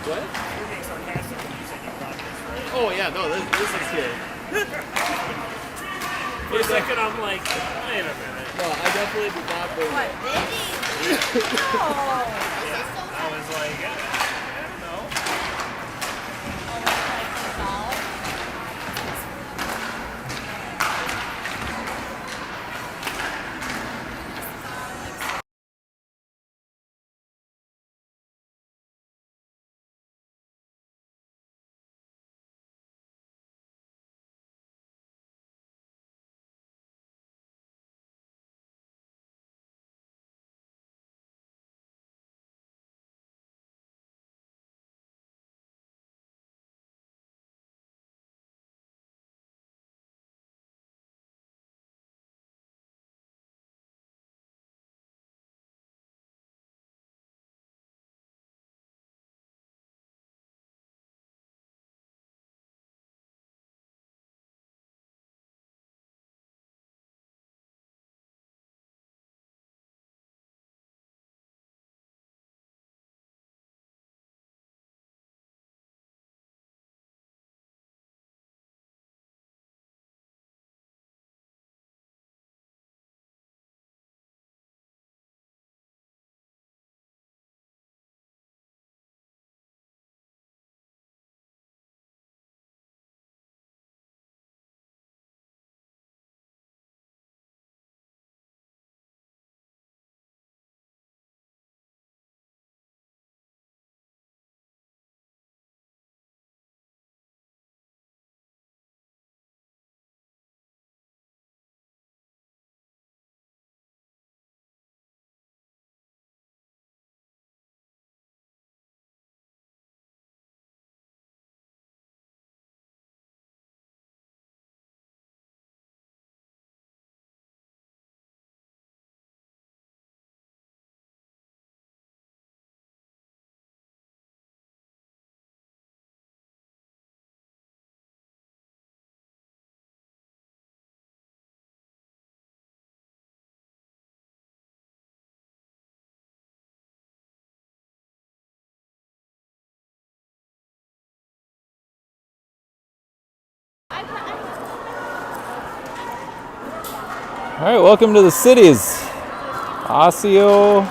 What? You're being sarcastic when you said you brought this, right? Oh yeah, no, this is here. For a second, I'm like, wait a minute. No, I definitely did not bring What, it. Vinny? No. I was like, I don't know. All right, welcome to the cities. Osseo,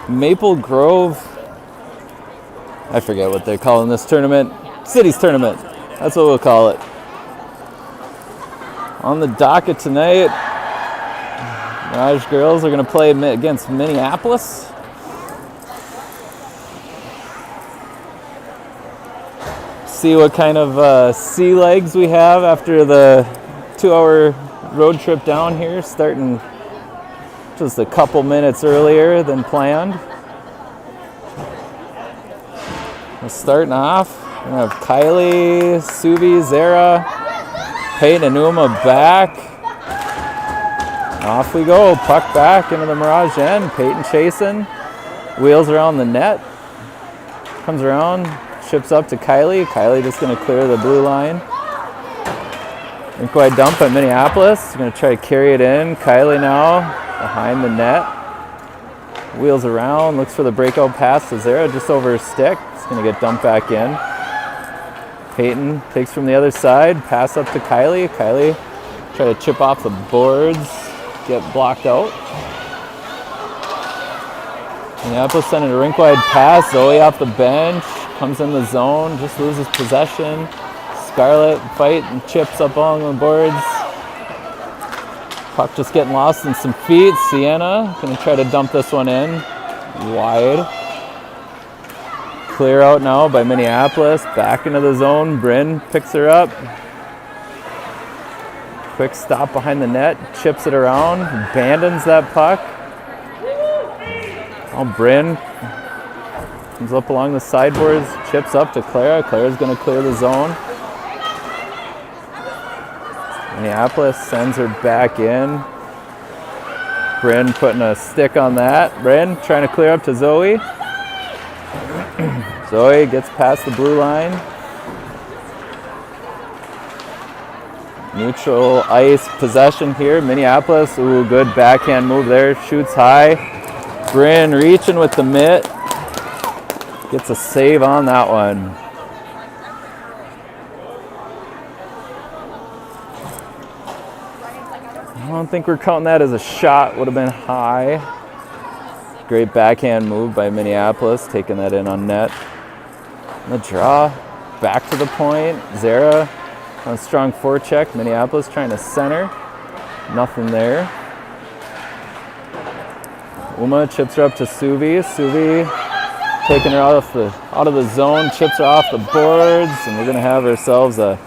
Maple Grove. I forget what they're calling this tournament. Cities tournament. That's what we'll call it. On the docket tonight, Mirage girls are going to play against Minneapolis. See what kind of sea legs we have after the 2-hour road trip down here, starting just a couple minutes earlier than planned. We're starting off, we're gonna have Kylie, Suvi, Zara, Peyton and Uma back. Off we go, puck back into the Mirage end, Peyton chasing, wheels around the net, comes around, chips up to Kylie. Kylie just gonna clear the blue line. Quite dump at Minneapolis. Going to try to carry it in. Kylie now behind the net. Wheels around, looks for the breakout pass to Zara just over her stick. It's going to get dumped back in. Peyton takes from the other side. Pass up to Kylie. Kylie try to chip off the boards. Get blocked out. Minneapolis sending a rink-wide pass. Zoe off the bench. Comes in the zone. Just loses possession. Scarlett fight and chips up along the boards. Puck just getting lost in some feet. Sienna gonna try to dump this one in. Wide. Clear out now by Minneapolis. Back into the zone. Bryn picks her up. Quick stop behind the net. Chips it around. Abandons that puck. Oh, Bryn comes up along the sideboards. Chips up to Clara. Clara's gonna clear the zone. Minneapolis sends her back in. Bryn putting a stick on that. Bryn trying to clear up to Zoe. Zoe gets past the blue line. Neutral ice possession here. Minneapolis, ooh, good backhand move there. Shoots high. Bryn reaching with the mitt. Gets a save on that one. I don't think we're counting that as a shot. Would have been high. Great backhand move by Minneapolis, taking that in on net. And the draw, back to the point. Zara on a strong forecheck. Minneapolis trying to center. Nothing there. Uma chips her up to Suvi. Suvi taking her out of the zone, chips her off the boards, and we're gonna have ourselves a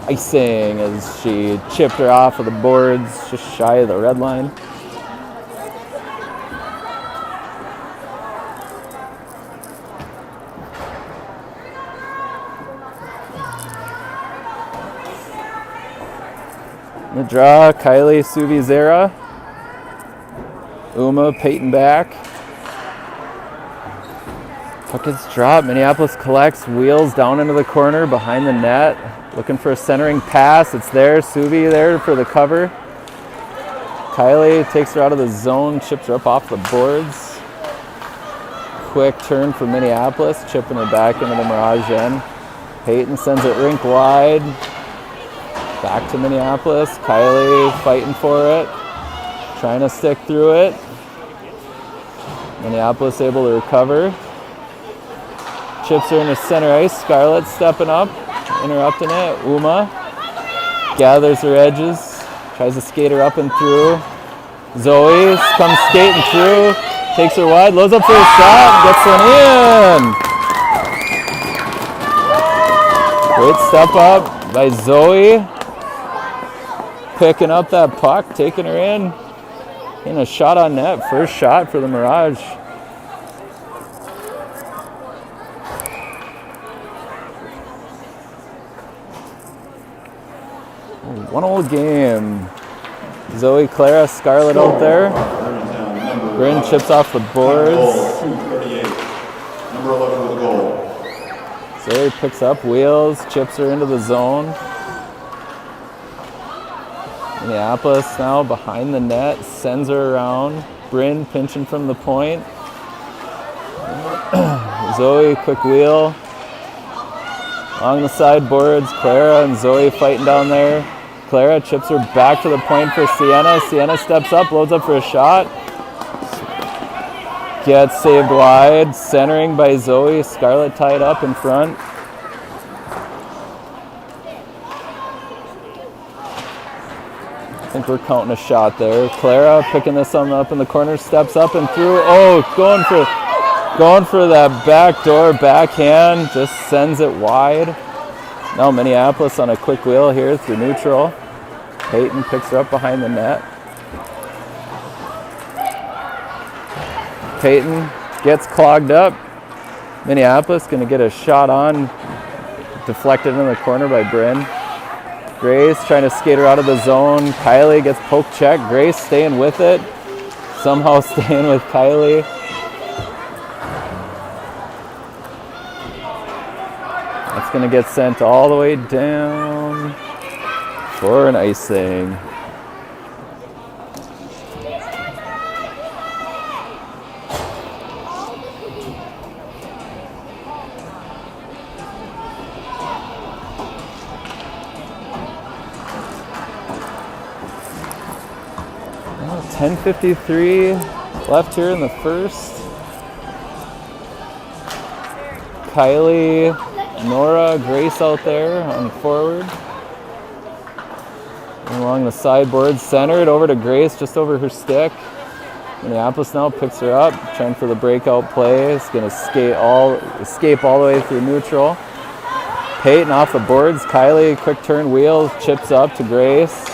icing as she chipped her off of the boards, just shy of the red line. The draw, Kylie, Suvi, Zara. Uma, Peyton back. Puck gets dropped. Minneapolis collects, wheels down into the corner behind the net. Looking for a centering pass. It's there. Suvi there for the cover. Kylie takes her out of the zone, chips her up off the boards. Quick turn for Minneapolis, chipping her back into the Mirage end. Peyton sends it rink wide. Back to Minneapolis. Kylie fighting for it. Trying to stick through it. Minneapolis able to recover. Chips her into center ice. Scarlett stepping up, interrupting it. Uma gathers her edges, tries to skate her up and through. Zoe comes skating through, takes her wide, loads up for a shot, gets one in. Great step up by Zoe. Picking up that puck, taking her in. And a shot on net, first shot for the Mirage. One old game. Zoe, Clara, Scarlett out there. Bryn chips off the boards. 238. Number 11 with the goal. Zoe picks up, wheels, chips her into the zone. Minneapolis now behind the net, sends her around. Bryn pinching from the point. Zoe, quick wheel. Along the sideboards, Clara and Zoe fighting down there. Clara chips her back to the point for Sienna. Sienna steps up, loads up for a shot. Gets saved wide. Centering by Zoe. Scarlett tied up in front. I think we're counting a shot there. Clara picking this one up in the corner, steps up and through. Oh, going for that backdoor backhand, just sends it wide. Now Minneapolis on a quick wheel here through neutral. Peyton picks her up behind the net. Peyton gets clogged up. Minneapolis going to get a shot on. Deflected in the corner by Bryn. Grace trying to skate her out of the zone. Kylie gets poke check. Grace staying with it. Somehow staying with Kylie. That's going to get sent all the way down for an icing. Well, 10:53 left here in the first. Kylie, Nora, Grace out there on forward. Along the sideboard, centered over to Grace, just over her stick. Minneapolis now picks her up, trying for the breakout play. It's going to escape all the way through neutral. Peyton off the boards. Kylie, quick turn wheel, chips up to Grace.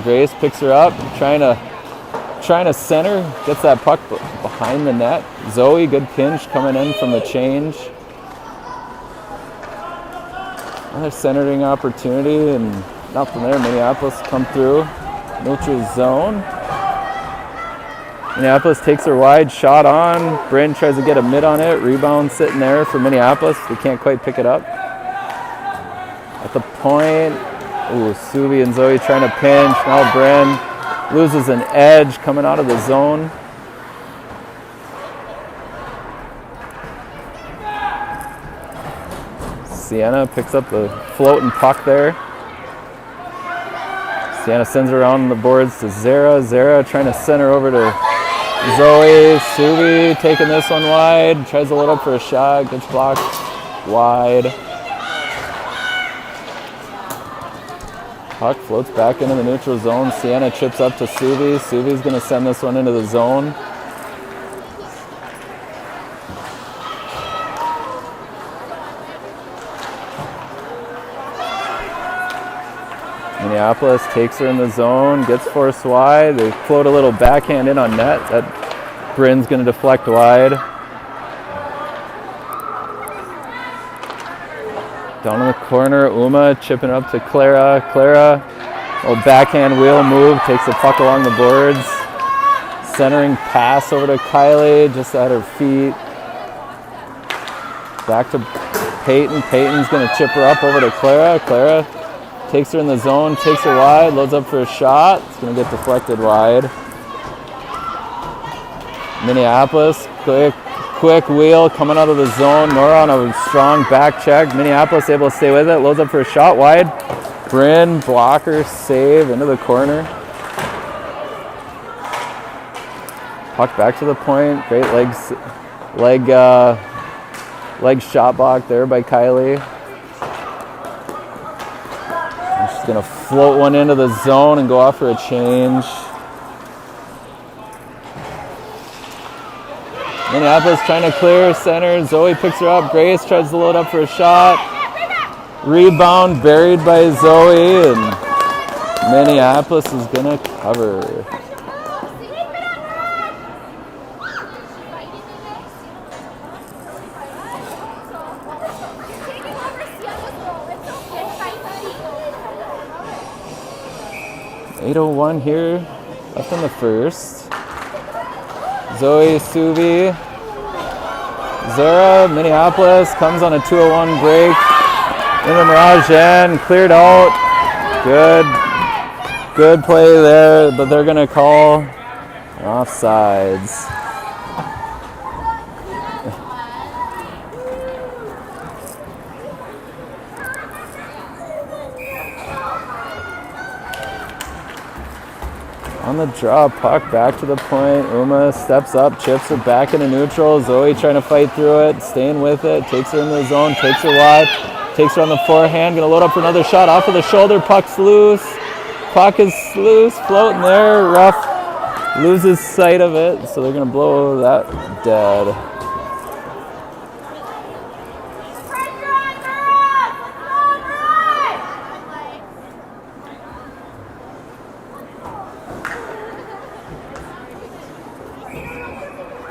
Grace picks her up, trying to center, gets that puck behind the net. Zoe, good pinch coming in from the change. Another centering opportunity and nothing there. Minneapolis come through. Neutral zone. Minneapolis takes her wide, shot on. Bryn tries to get a mid on it. Rebound sitting there for Minneapolis. They can't quite pick it up. At the point, ooh, Suvi and Zoe trying to pinch. Now Bryn loses an edge coming out of the zone. Sienna picks up the floating puck there. Sienna sends it around the boards to Zara. Zara trying to center over to Zoe. Suvi taking this one wide. Tries to load up for a shot. Gets blocked wide. Puck floats back into the neutral zone. Sienna chips up to Suvi. Suvi's going to send this one into the zone. Minneapolis takes her in the zone, gets forced wide. They float a little backhand in on net. That Bryn's going to deflect wide. Down in the corner, Uma chipping up to Clara. Clara, little backhand wheel move, takes the puck along the boards. Centering pass over to Kylie, just at her feet. Back to Peyton. Peyton's going to chip her up over to Clara. Clara takes her in the zone, takes her wide, loads up for a shot. It's going to get deflected wide. Minneapolis, quick wheel coming out of the zone. Nora on a strong back check. Minneapolis able to stay with it, loads up for a shot wide. Bryn, blocker, save into the corner. Puck back to the point. Great leg shot block there by Kylie. She's going to float one into the zone and go off for a change. Minneapolis trying to clear center. Zoe picks her up. Grace tries to load up for a shot. Rebound buried by Zoe, and Minneapolis is going to cover. .801 here, left in the first. Zoe, Suvi, Zara, Minneapolis comes on a 201 break. In the Mirage end, cleared out. Good play there, but they're gonna call offsides. On the draw, puck back to the point. Uma steps up, chips it back into neutral. Zoe trying to fight through it, staying with it, takes her in the zone, takes her wide, takes her on the forehand, gonna load up for another shot off of the shoulder. Puck's loose. Puck is loose, floating there. Ruff loses sight of it, so they're gonna blow that dead.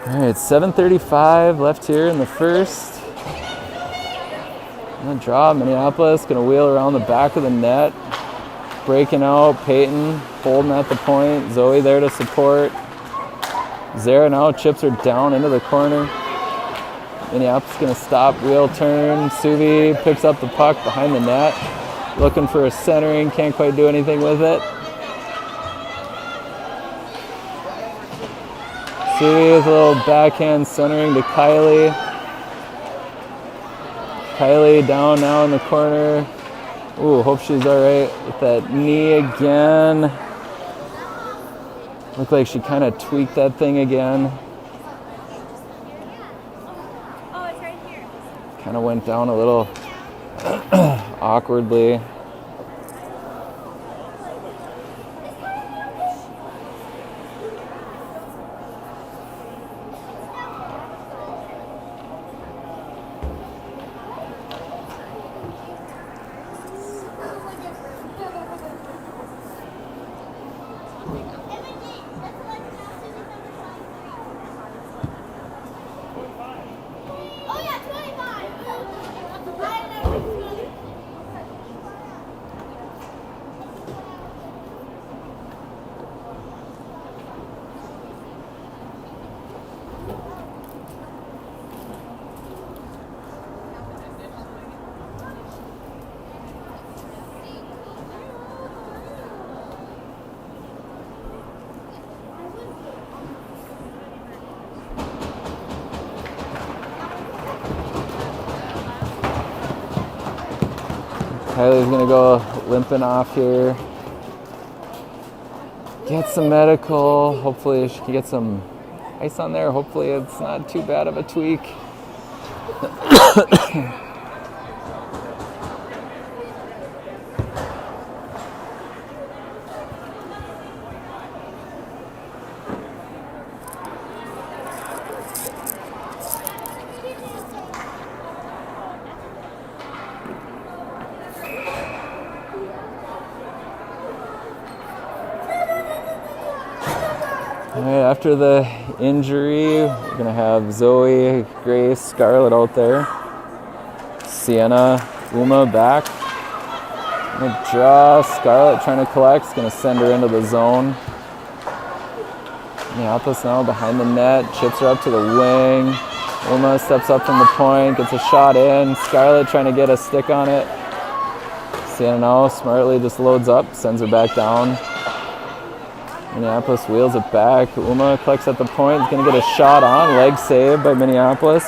All right, 7:35 left here in the first. On the draw, Minneapolis gonna wheel around the back of the net. Breaking out, Peyton holding at the point. Zoe there to support. Zara now chips her down into the corner. Minneapolis gonna stop, wheel turn. Suvi picks up the puck behind the net. Looking for a centering, can't quite do anything with it. Suvi with a little backhand centering to Kylie. Kylie down now in the corner. Ooh, hope she's all right with that knee again. Looked like she kind of tweaked that thing again. Oh, it's right here. Kind of went down a little awkwardly. Kylie's gonna go limping off here. Get some medical. Hopefully she can get some ice on there. Hopefully it's not too bad of a tweak. All right, after the injury, we're gonna have Zoe, Grace, Scarlett out there. Sienna, Uma back. Gonna draw Scarlett trying to collect. It's gonna send her into the zone. Minneapolis now behind the net, chips her up to the wing. Uma steps up from the point, gets a shot in. Scarlett trying to get a stick on it. Sienna now smartly just loads up, sends her back down. Minneapolis wheels it back. Uma collects at the point. He's going to get a shot on. Leg save by Minneapolis.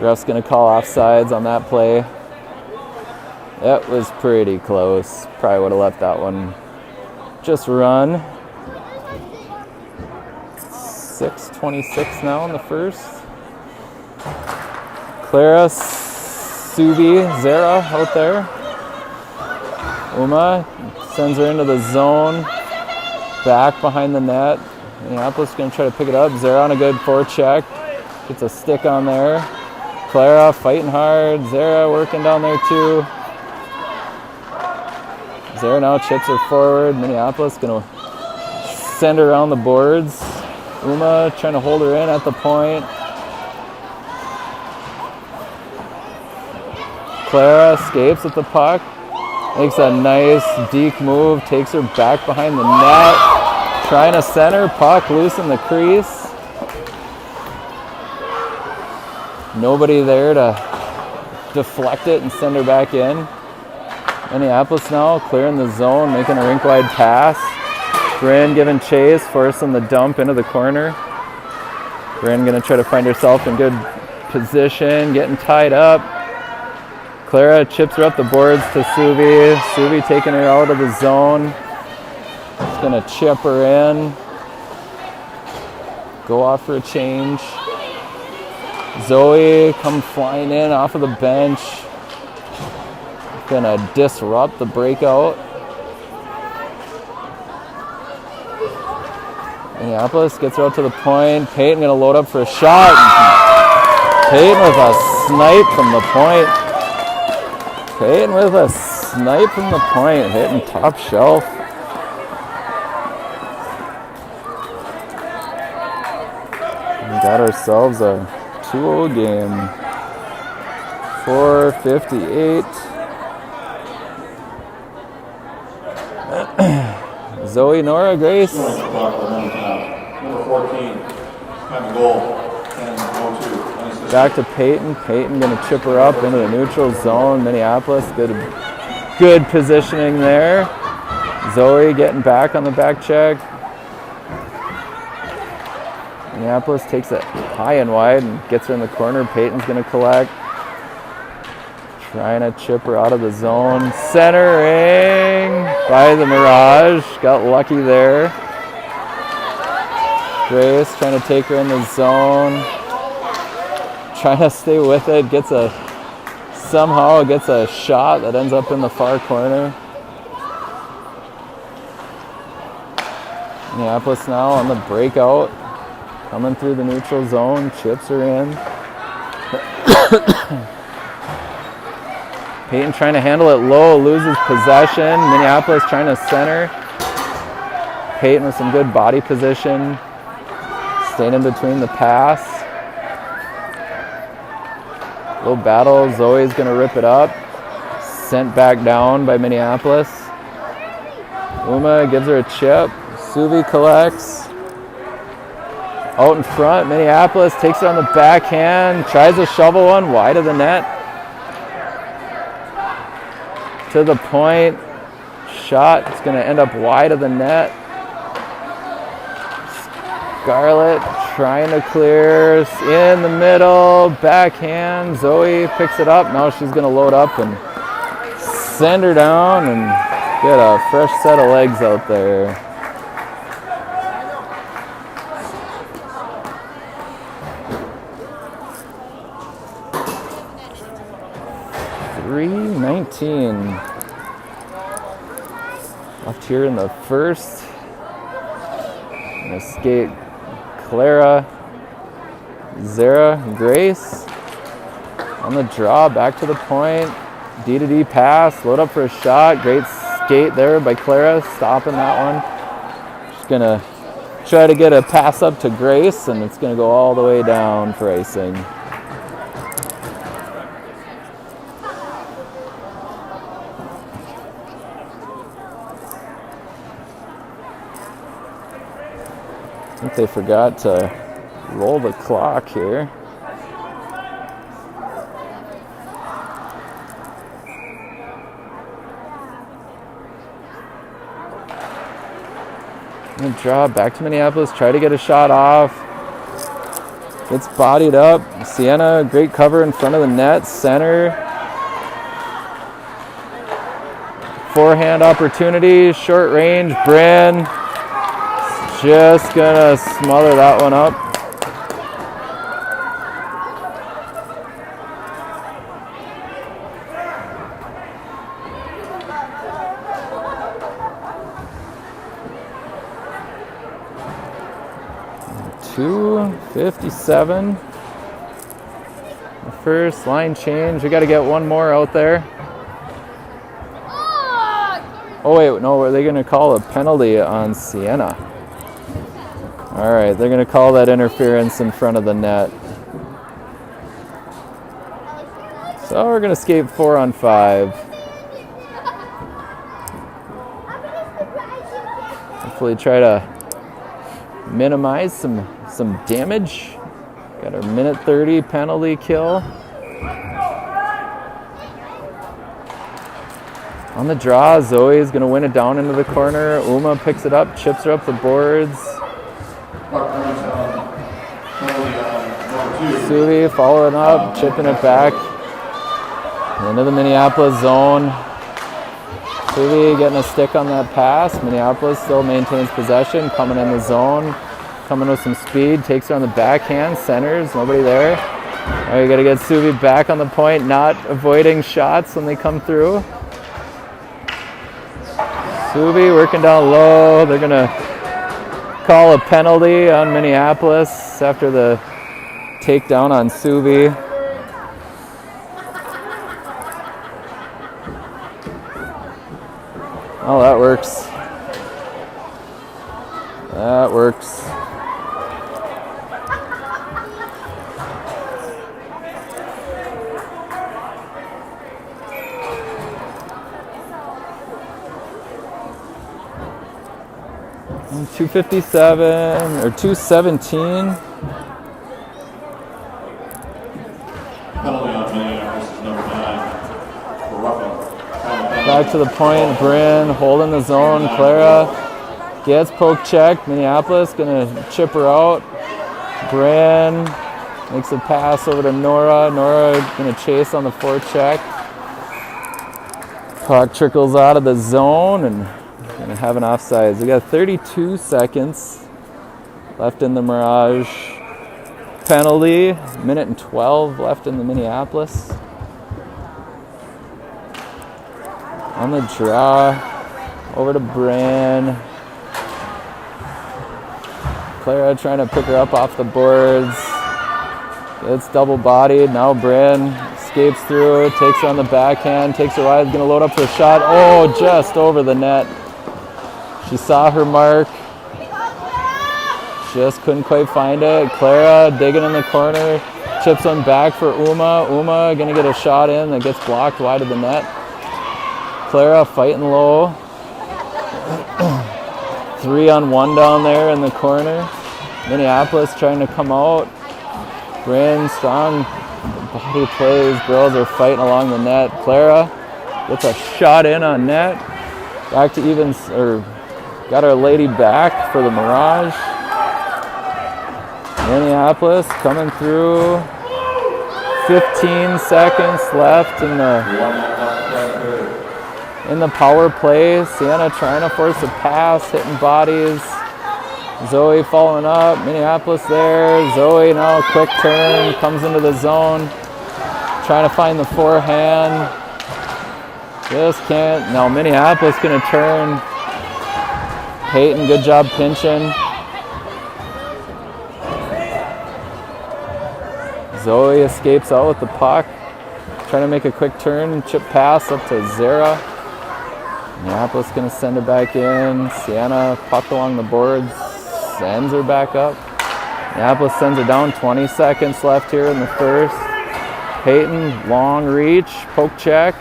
Ref's going to call offsides on that play. That was pretty close. Probably would have let that one just run. 6:26 now in the first. Clara, Subi, Zara out there. Uma sends her into the zone, back behind the net. Minneapolis is going to try to pick it up. Zara on a good forecheck, gets a stick on there. Clara fighting hard. Zara working down there too. Zara now chips her forward. Minneapolis going to send her around the boards. Uma trying to hold her in at the point. Clara escapes at the puck. Makes a nice deke move, takes her back behind the net. Trying to center, puck loose in the crease. Nobody there to deflect it and send her back in. Minneapolis now clearing the zone, making a rink-wide pass. Bryn giving chase, forcing the dump into the corner. Bryn gonna try to find herself in good position, getting tied up. Clara chips her up the boards to Subi. Subi taking her out of the zone. Just gonna chip her in. Go off for a change. Zoe come flying in off of the bench. Gonna disrupt the breakout. Minneapolis gets her out to the point. Peyton gonna load up for a shot. Peyton with a snipe from the point. Peyton with a snipe from the point, hitting top shelf. We got ourselves a 2-0 game. 4:58. Zoe, Nora, Grace. Number 14, time to goal, 10:02. Back to Peyton. Peyton gonna chip her up into the neutral zone. Minneapolis, good positioning there. Zoe getting back on the back check. Minneapolis takes it high and wide and gets her in the corner. Peyton's gonna collect. Trying to chip her out of the zone. Centering by the Mirage. Got lucky there. Grace trying to take her in the zone. Trying to stay with it. Somehow gets a shot that ends up in the far corner. Minneapolis now on the breakout. Coming through the neutral zone. Chips her in. Peyton trying to handle it low, loses possession. Minneapolis trying to center. Peyton with some good body position. Staying in between the pass. Little battle. Zoe's going to rip it up. Sent back down by Minneapolis. Uma gives her a chip. Suvi collects. Out in front, Minneapolis takes her on the backhand. Tries to shovel one wide of the net. To the point. Shot. It's going to end up wide of the net. Scarlett trying to clear in the middle. Backhand. Zoe picks it up. Now she's going to load up and send her down and get a fresh set of legs out there. .319 left here in the first. Gonna skate Clara, Zara, Grace on the draw, back to the point. D to D pass, load up for a shot. Great skate there by Clara, stopping that one. She's gonna try to get a pass up to Grace, and it's gonna go all the way down for icing. I think they forgot to roll the clock here. And draw back to Minneapolis, try to get a shot off. Gets bodied up. Sienna, great cover in front of the net, center. Forehand opportunity, short range, Bryn. Just gonna smother that one up. .257. The first line change. We got to get one more out there. Oh wait, no, are they gonna call a penalty on Sienna? All right, they're going to call that interference in front of the net. So we're going to skate 4 on 5. Hopefully try to minimize some damage. Got our minute 30 penalty kill. On the draw, Zoe's going to win it down into the corner. Uma picks it up, chips her up the boards. Suvi following up, chipping it back into the Minneapolis zone. Suvi getting a stick on that pass. Minneapolis still maintains possession, coming in the zone, coming with some speed, takes her on the backhand, centers, nobody there. Now you got to get Suvi back on the point, not avoiding shots when they come through. Suvi working down low. They're going to call a penalty on Minneapolis after the takedown on Suvi. Oh, that works. That works. And 257 or 217. Back to the point, Bryn holding the zone. Clara gets poke check. Minneapolis gonna chip her out. Bryn makes a pass over to Nora. Nora gonna chase on the forecheck. Puck trickles out of the zone and gonna have an offsides. We got 32 seconds left in the Mirage penalty. Minute and 12 left in the Minneapolis. On the draw, over to Bryn. Clara trying to pick her up off the boards. It's double bodied. Now Bryn escapes through, takes her on the backhand, takes her wide, gonna load up for a shot. Oh, just over the net. She saw her mark. Just couldn't quite find it. Clara digging in the corner. Chips one back for Uma. Uma gonna get a shot in that gets blocked wide of the net. Clara fighting low. 3-on-1 down there in the corner. Minneapolis trying to come out. Bryn, strong body plays. Girls are fighting along the net. Clara gets a shot in on net. Back to even, or got our lady back for the Mirage. Minneapolis coming through. 15 seconds left in the power play. Sienna trying to force a pass, hitting bodies. Zoe following up. Minneapolis there. Zoe now quick turn, comes into the zone. Trying to find the forehand. Just can't. Now Minneapolis going to turn. Peyton, good job pinching. Zoe escapes out with the puck. Trying to make a quick turn. Chip pass up to Zara. Minneapolis going to send it back in. Sienna puck along the boards. Sends her back up. Minneapolis sends her down. 20 seconds left here in the first. Peyton, long reach. Poke check.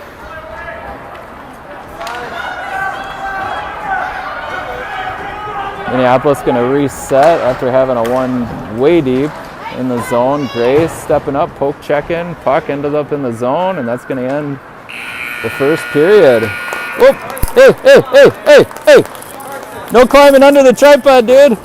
Minneapolis going to reset after having a one way deep in the zone. Grace stepping up, poke check in, puck ended up in the zone, and that's going to end the first period. Whoop! Hey! No climbing under the tripod, dude.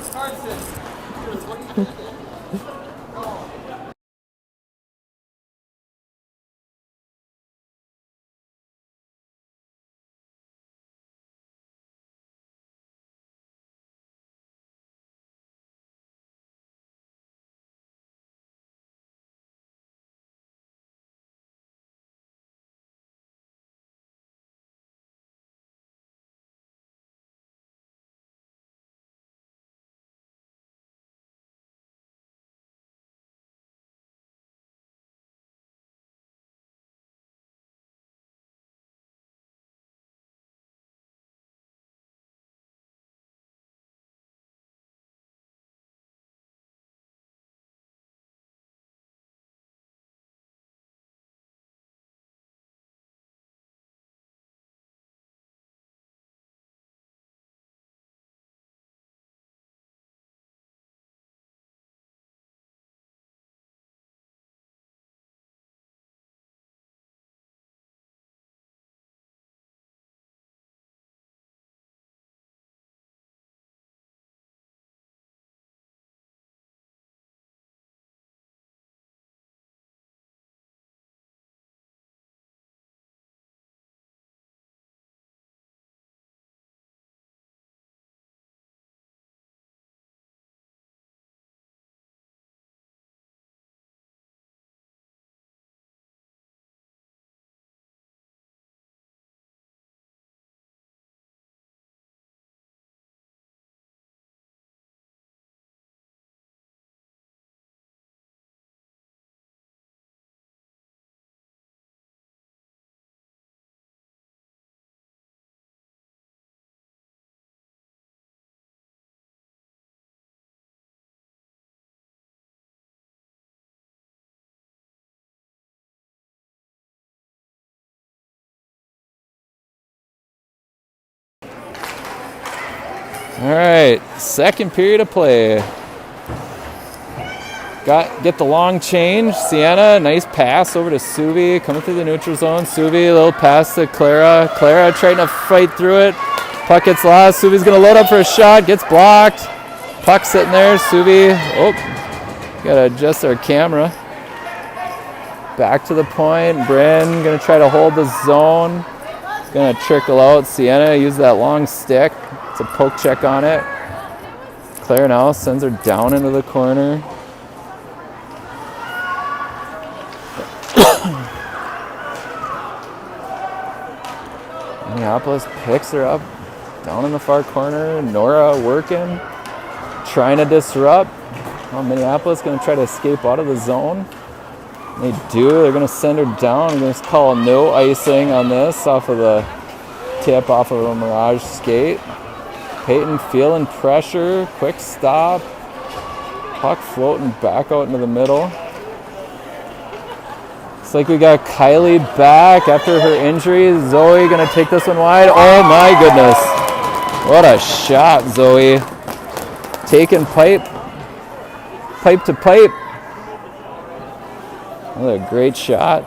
All right, second period of play. Get the long change. Sienna, nice pass over to Suvi, coming through the neutral zone. Suvi, a little pass to Clara. Clara trying to fight through it. Puck gets lost. Suvi's going to load up for a shot. Gets blocked. Puck sitting there. Suvi, got to adjust our camera. Back to the point. Bryn going to try to hold the zone. It's going to trickle out. Sienna, use that long stick. It's a poke check on it. Claire now sends her down into the corner. Minneapolis picks her up down in the far corner. Nora working, trying to disrupt. Well, Minneapolis going to try to escape out of the zone. They do. They're going to send her down. I'm going to call no icing on this off of the tip off of a Mirage skate. Peyton feeling pressure. Quick stop. Puck floating back out into the middle. Looks like we got Kylie back after her injury. Zoe going to take this one wide. Oh my goodness. What a shot, Zoe. Taking pipe to pipe. Another great shot.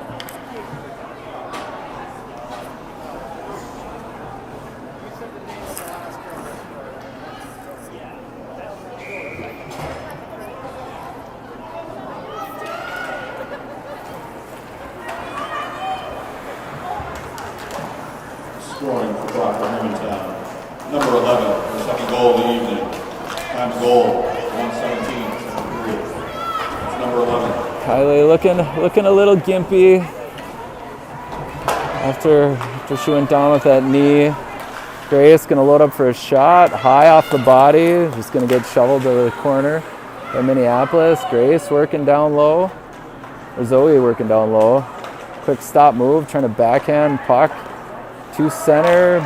the goal. 117, second period. It's number 11. Kylie looking a little gimpy after she went down with that knee. Grace gonna load up for a shot, high off the body, just gonna get shoveled to the corner by Minneapolis. Grace working down low, or Zoe working down low. Quick stop move, trying to backhand puck to center.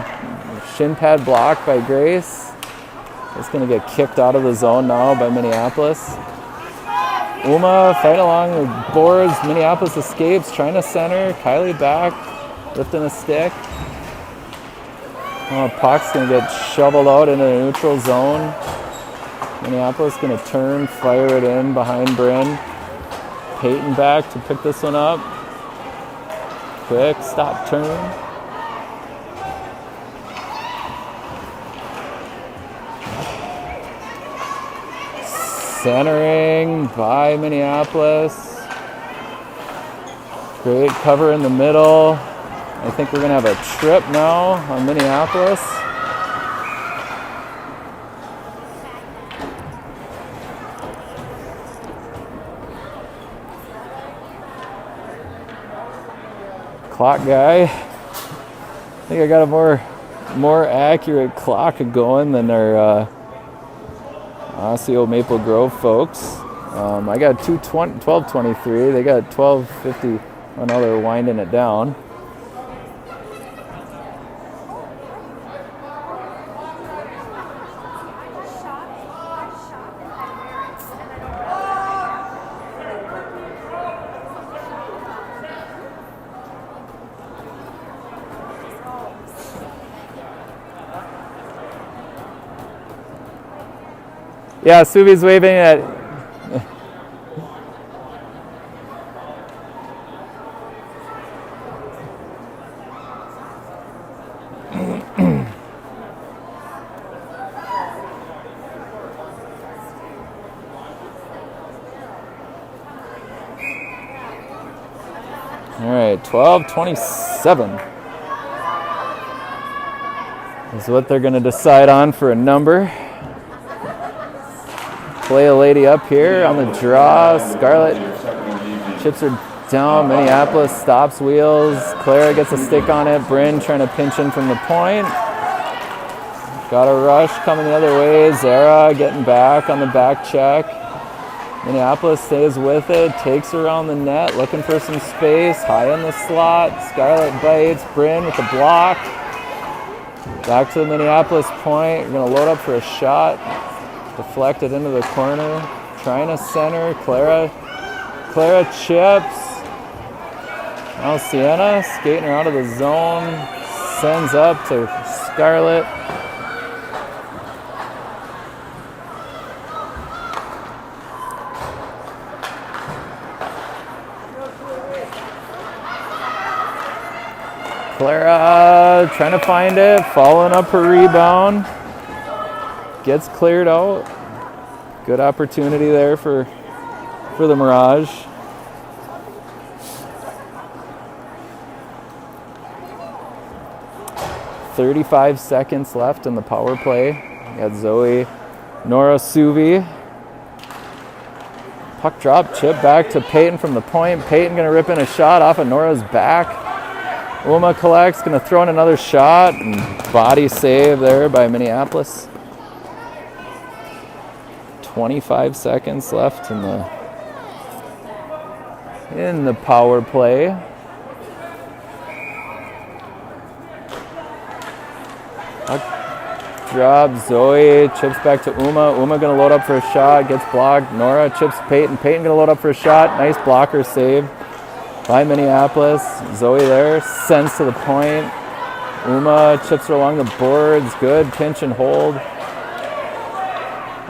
Shin pad blocked by Grace. It's gonna get kicked out of the zone now by Minneapolis. Uma fight along the boards. Minneapolis escapes, trying to center. Kylie back, lifting a stick. Puck's gonna get shoveled out into the neutral zone. Minneapolis gonna turn, fire it in behind Bryn. Peyton back to pick this one up. Quick stop turn. Centering by Minneapolis. Great cover in the middle. I think we're gonna have a trip now on Minneapolis. Clock guy. I think I got a more accurate clock going than our Osseo Maple Grove folks. I got 12:23. They got 12:50. Oh no, they're winding it down. Yeah, Subi's waving at. All right, 12:27 is what they're going to decide on for a number. Play a lady up here on the draw. Scarlett chips her down. Minneapolis stops wheels. Clara gets a stick on it. Bryn trying to pinch in from the point. Got a rush coming the other way. Zara getting back on the back check. Minneapolis stays with it. Takes her around the net. Looking for some space. High in the slot. Scarlett bites. Bryn with the block. Back to the Minneapolis point. We're going to load up for a shot. Deflected into the corner, trying to center. Clara chips. Now Sienna skating her out of the zone, sends up to Scarlett. Clara trying to find it, following up her rebound. Gets cleared out. Good opportunity there for the Mirage. "35 seconds left in the power play. We got Zoe, Nora, Suvi. Puck drop, chip back to Peyton from the point. Peyton gonna rip in a shot off of Nora's back. Uma collects, gonna throw in another shot. And body save there by Minneapolis. 25 seconds left in the power play. Drop, Zoe chips back to Uma. Uma gonna load up for a shot, gets blocked. Nora chips Peyton. Peyton gonna load up for a shot. Nice blocker save by Minneapolis. Zoe there, sends to the point. Uma chips her along the boards. Good pinch and hold.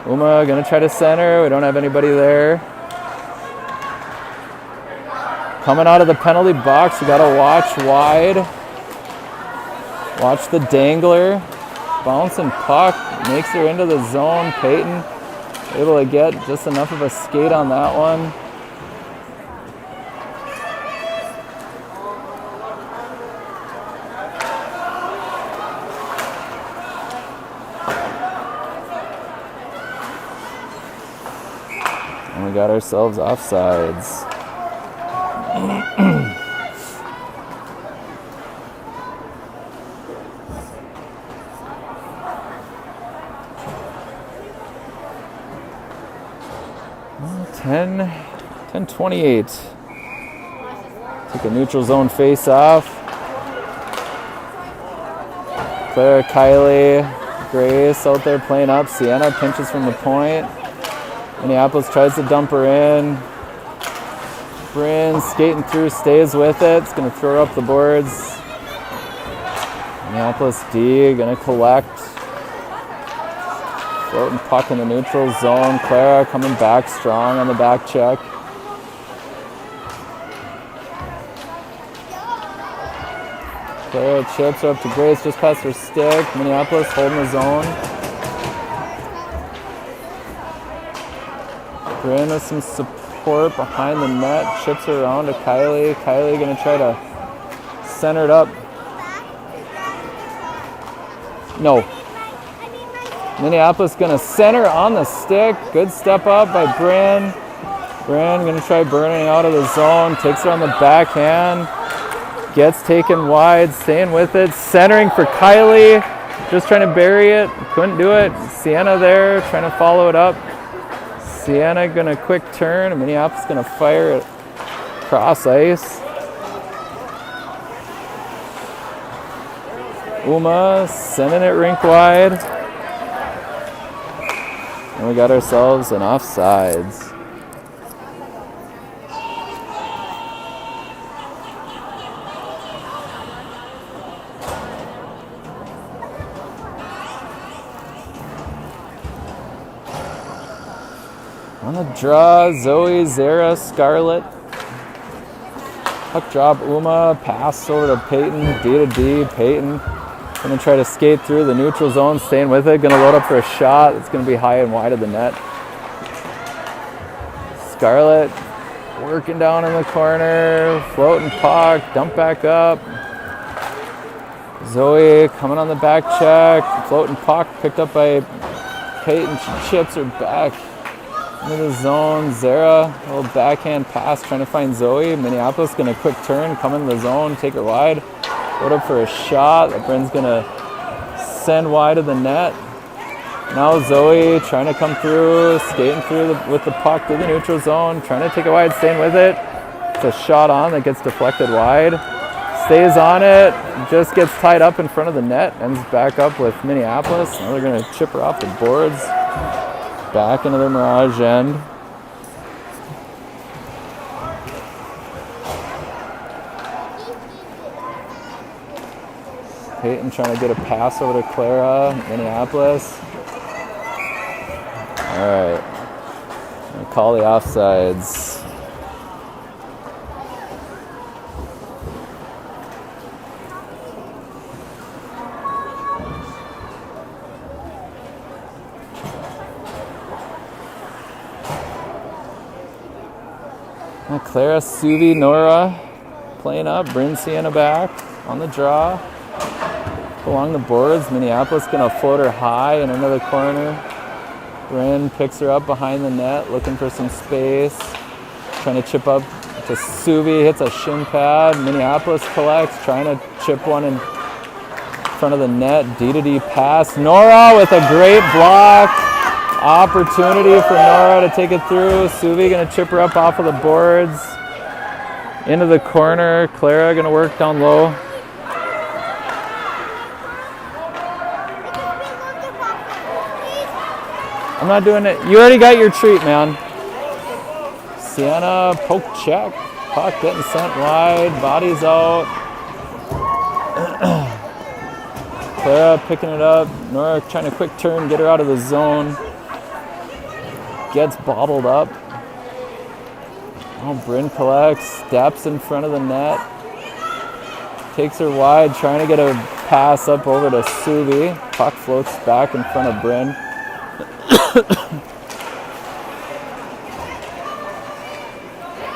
Uma gonna try to center. We don't have anybody there. Coming out of the penalty box, you gotta watch wide. Watch the dangler. Bouncing puck, makes her into the zone. Peyton able to get just enough of a skate on that one. And we got ourselves offsides. Well, 10:28. Take a neutral zone face off. Clara, Kylie, Grace out there playing up. Sienna pinches from the point. Minneapolis tries to dump her in. Bryn skating through, stays with it. It's going to throw up the boards. Minneapolis D going to collect. Floating puck in the neutral zone. Clara coming back strong on the back check. Clara chips up to Grace just past her stick. Minneapolis holding the zone. Bryn with some support behind the net. Chips her around to Kylie. Kylie going to try to center it up. No. Minneapolis going to center on the stick. Good step up by Bryn. Bryn going to try burning out of the zone. Takes it on the backhand. Gets taken wide. Staying with it. Centering for Kylie. Just trying to bury it. Couldn't do it. Sienna there trying to follow it up. Sienna going to quick turn. And Minneapolis going to fire it cross ice. Uma sending it rink wide. And we got ourselves an offsides. On the draw, Zoe, Zara, Scarlett. Puck drop, Uma, pass over to Peyton, D to D, Peyton. Gonna try to skate through the neutral zone, staying with it. Gonna load up for a shot. It's gonna be high and wide of the net. Scarlett working down in the corner, floating puck, dump back up. Zoe coming on the back check, floating puck, picked up by Peyton. She chips her back into the zone. Zara, a little backhand pass, trying to find Zoe. Minneapolis gonna quick turn, come into the zone, take her wide. Load up for a shot that Bryn's gonna send wide of the net. Now Zoe trying to come through, skating through with the puck to the neutral zone, trying to take it wide, staying with it. It's a shot on that gets deflected wide. Stays on it, just gets tied up in front of the net, ends back up with Minneapolis. Now they're gonna chip her off the boards, back into their Mirage end. Peyton trying to get a pass over to Clara, Minneapolis. All right, I'll call the offsides. Now Clara, Suvi, Nora playing up. Bryn, Sienna back on the draw. Along the boards, Minneapolis gonna float her high and into the corner. Bryn picks her up behind the net, looking for some space. Trying to chip up to Suvi, hits a shin pad. Minneapolis collects, trying to chip one in front of the net. D to D pass. Nora with a great block. Opportunity for Nora to take it through. Suvi gonna chip her up off of the boards. Into the corner. Clara gonna work down low. I'm not doing it. You already got your treat, man. Sienna, poke check. Puck getting sent wide. Bodies out. Clara picking it up. Nora trying to quick turn, get her out of the zone. Gets bottled up. Oh, Bryn collects. Steps in front of the net. Takes her wide, trying to get a pass up over to Suvi. Puck floats back in front of Bryn.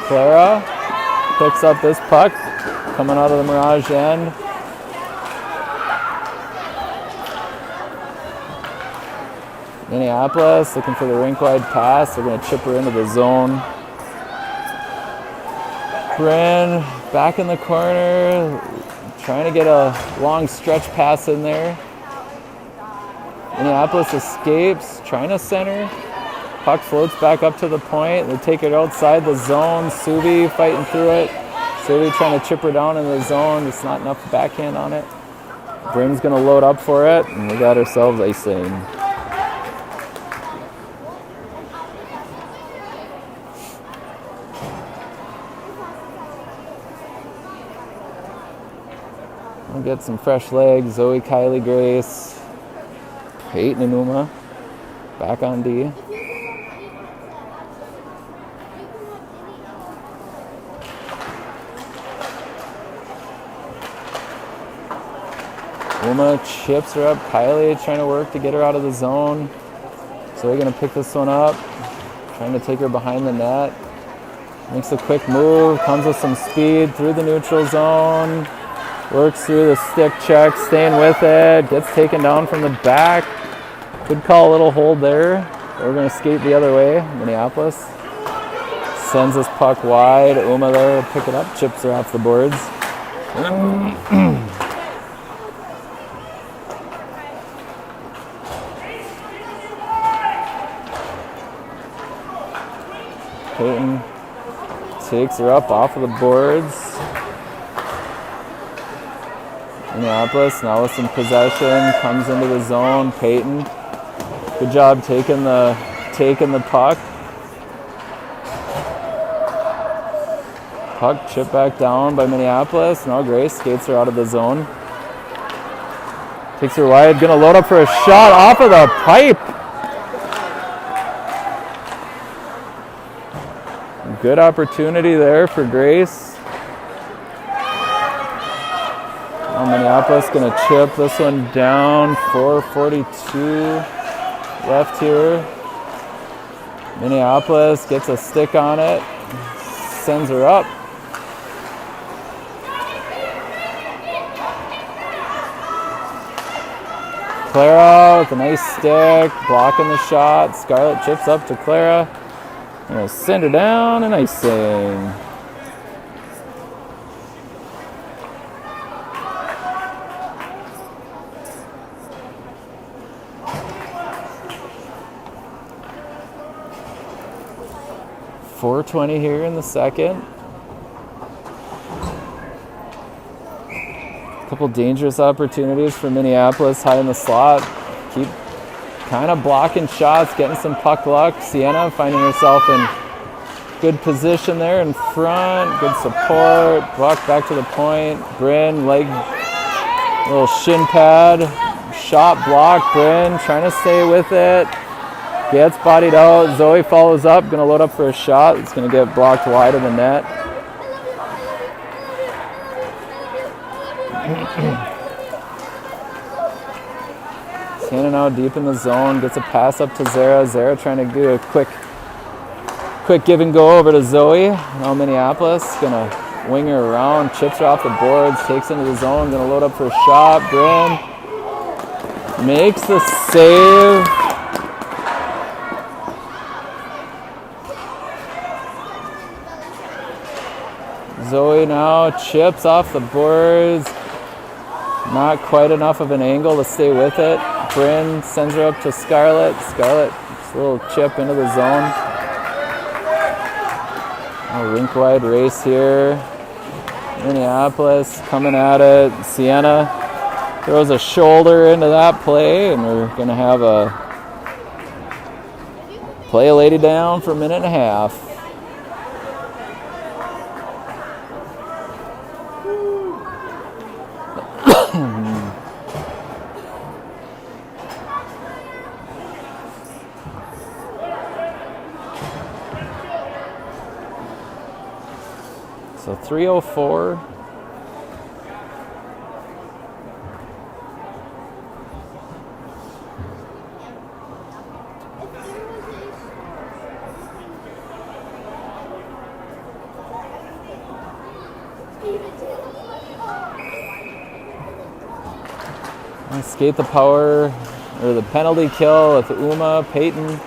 Clara picks up this puck coming out of the Mirage end. Minneapolis looking for the rink-wide pass. They're going to chip her into the zone. Bryn back in the corner, trying to get a long stretch pass in there. Minneapolis escapes, trying to center. Puck floats back up to the point. They take it outside the zone. Subi fighting through it. Subi trying to chip her down in the zone. Just not enough backhand on it. Bryn's going to load up for it, and we got ourselves icing. We'll get some fresh legs. Zoe, Kylie, Grace, Peyton, and Uma back on D. Uma chips her up. Kylie trying to work to get her out of the zone. So we're going to pick this one up. Trying to take her behind the net. Makes a quick move. Comes with some speed through the neutral zone. Works through the stick check. Staying with it. Gets taken down from the back. Could call a little hold there. We're going to skate the other way. Minneapolis sends this puck wide. Uma there. Pick it up. Chips her off the boards. Peyton takes her up off of the boards. Minneapolis now with some possession, comes into the zone. Peyton, good job taking the puck. Puck chipped back down by Minneapolis. Now Grace skates her out of the zone. Takes her wide, gonna load up for a shot off of the pipe. Good opportunity there for Grace. Now Minneapolis going to chip this one down. 4:42 left here. Minneapolis gets a stick on it. Sends her up. Clara with a nice stick. Blocking the shot. Scarlett chips up to Clara. Gonna send her down and icing. .420 here in the second. Couple dangerous opportunities for Minneapolis high in the slot. Keep kind of blocking shots, getting some puck luck. Sienna finding herself in good position there in front. Good support. Puck back to the point. Bryn, leg, little shin pad. Shot block. Bryn trying to stay with it. Gets bodied out. Zoe follows up. Going to load up for a shot. It's going to get blocked wide of the net. Sienna now deep in the zone, gets a pass up to Zara. Zara trying to do a quick give and go over to Zoe. Now Minneapolis gonna wing her around, chips her off the boards, takes into the zone, gonna load up for a shot. Bryn makes the save. Zoe now chips off the boards. Not quite enough of an angle to stay with it. Bryn sends her up to Scarlett. Scarlett, just a little chip into the zone. A rink-wide race here. Minneapolis coming at it. Sienna throws a shoulder into that play, and we're going to have a play a lady down for a minute and a half. So 3:04. Skate the power or the penalty kill with Uma, Peyton,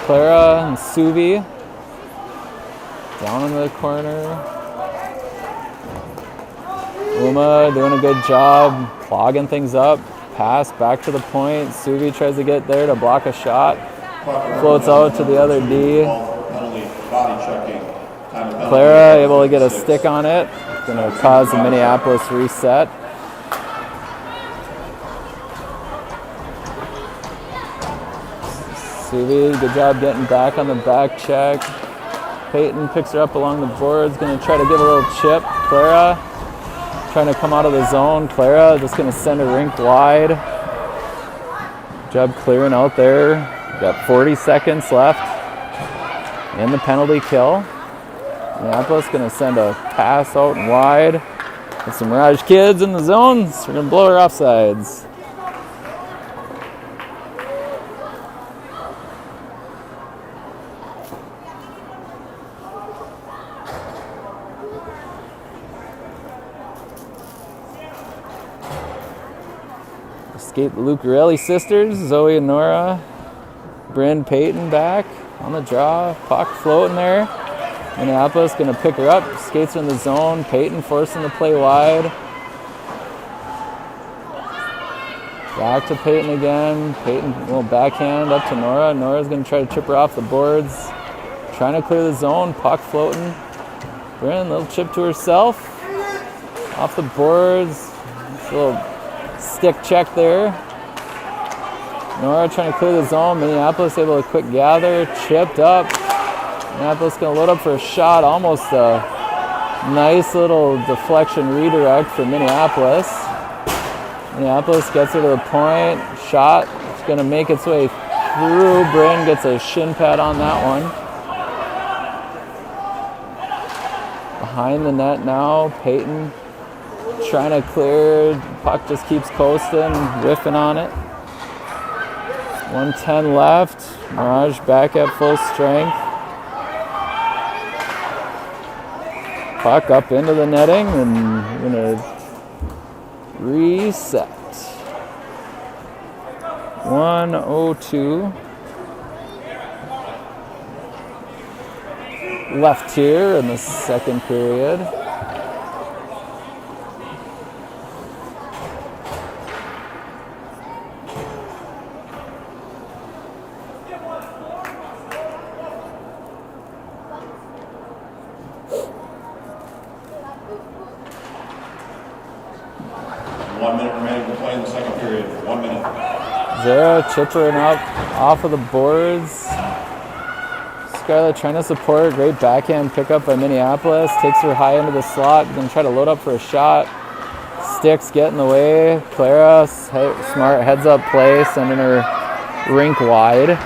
Clara, and Suvi. Down in the corner. Uma doing a good job clogging things up. Pass back to the point. Suvi tries to get there to block a shot. Floats out to the other D. Clara able to get a stick on it. Going to cause the Minneapolis reset. Suvi, good job getting back on the back check. Peyton picks her up along the boards. Going to try to give a little chip. Clara trying to come out of the zone. Clara just going to send a rink wide. Good job clearing out there. Got 40 seconds left in the penalty kill. Minneapolis going to send a pass out and wide. With some Mirage kids in the zones. We're going to blow her offsides. Escape the Lucarelli sisters, Zoe and Nora. Bryn Peyton back on the draw. Puck floating there. Minneapolis going to pick her up. Skates in the zone. Peyton forcing the play wide. Back to Peyton again. Peyton, a little backhand up to Nora. Nora's going to try to chip her off the boards. Trying to clear the zone. Puck floating. Bryn, little chip to herself. Off the boards. Just a little stick check there. Nora trying to clear the zone. Minneapolis able to quick gather. Chipped up. Minneapolis going to load up for a shot. Almost a nice little deflection redirect for Minneapolis. Minneapolis gets her to the point. Shot. It's going to make its way through. Bryn gets a shin pad on that one. Behind the net now. Peyton trying to clear. Puck just keeps coasting, whiffing on it. 1:10 left. Mirage back at full strength. Puck up into the netting, and we're going to reset. 1:02 left here in the second period. Zara chippering up off of the boards. Scarlett trying to support. Great backhand pickup by Minneapolis. Takes her high into the slot. Going to try to load up for a shot. Sticks get in the way. Clara, smart heads up play, sending her rink wide.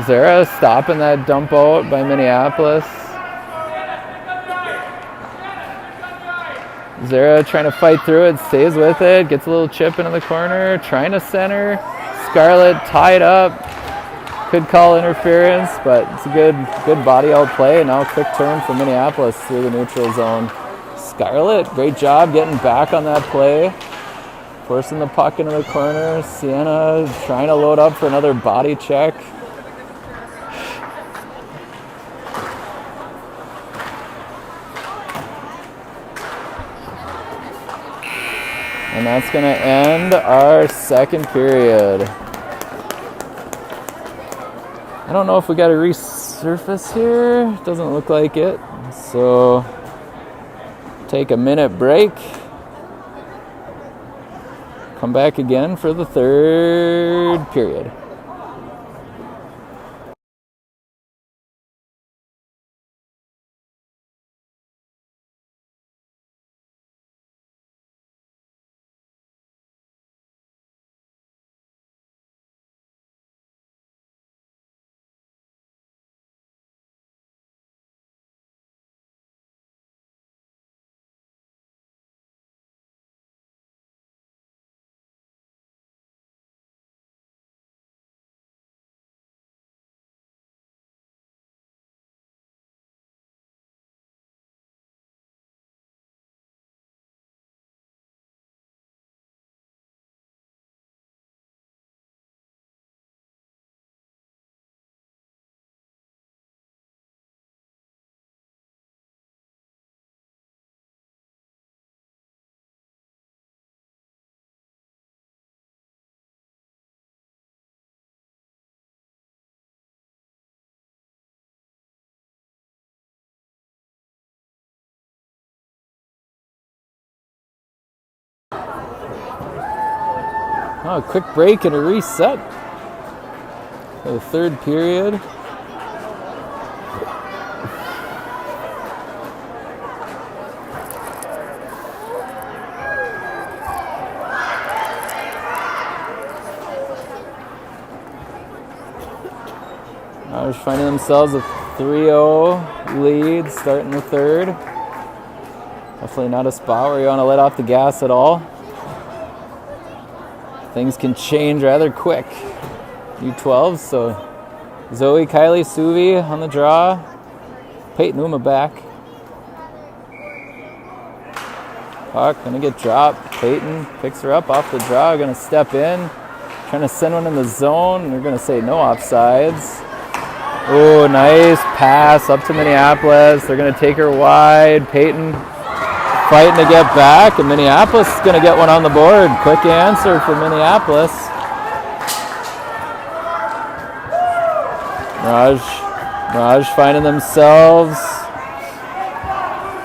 Zara stopping that dump out by Minneapolis. Zara trying to fight through it, stays with it, gets a little chip into the corner, trying to center. Scarlett tied up. Could call interference, but it's a good body out play. Now a quick turn for Minneapolis through the neutral zone. Scarlett, great job getting back on that play. Forcing the puck into the corner. Sienna trying to load up for another body check. And that's going to end our second period. I don't know if we got to resurface here. Doesn't look like it. So take a minute break. Come back again for the third period. Oh, a quick break and a reset for the third period. Mirage finding themselves a 3-0 lead starting the third. Definitely not a spot where you want to let off the gas at all. Things can change rather quick. U12, so Zoe, Kylie, Suvi on the draw. Peyton Uma back. Puck gonna get dropped. Peyton picks her up off the draw, gonna step in. Trying to send one in the zone. They're gonna say no offsides. Oh, nice pass up to Minneapolis. They're gonna take her wide. Peyton fighting to get back, and Minneapolis is going to get one on the board. Quick answer for Minneapolis. Mirage finding themselves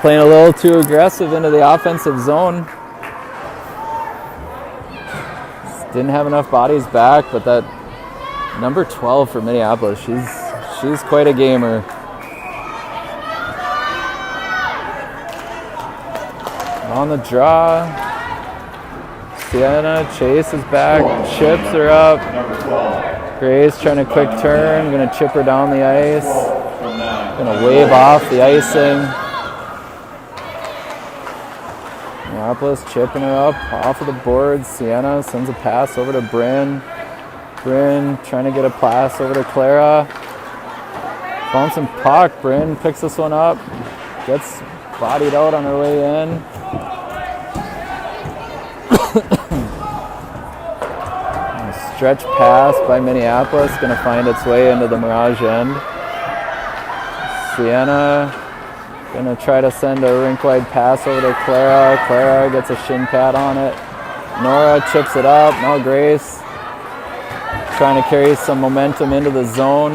playing a little too aggressive into the offensive zone. Didn't have enough bodies back, but that number 12 for Minneapolis, she's quite a gamer. On the draw, Sienna chases back, chips her up. Grace trying to quick turn, gonna chip her down the ice. Gonna wave off the icing. Minneapolis chipping her up off of the board. Sienna sends a pass over to Bryn. Bryn trying to get a pass over to Clara. Bouncing puck, Bryn picks this one up. Gets bodied out on her way in. Stretch pass by Minneapolis, going to find its way into the Mirage end. Sienna going to try to send a rink-wide pass over to Clara. Clara gets a shin pad on it. Nora chips it up. Now Grace trying to carry some momentum into the zone.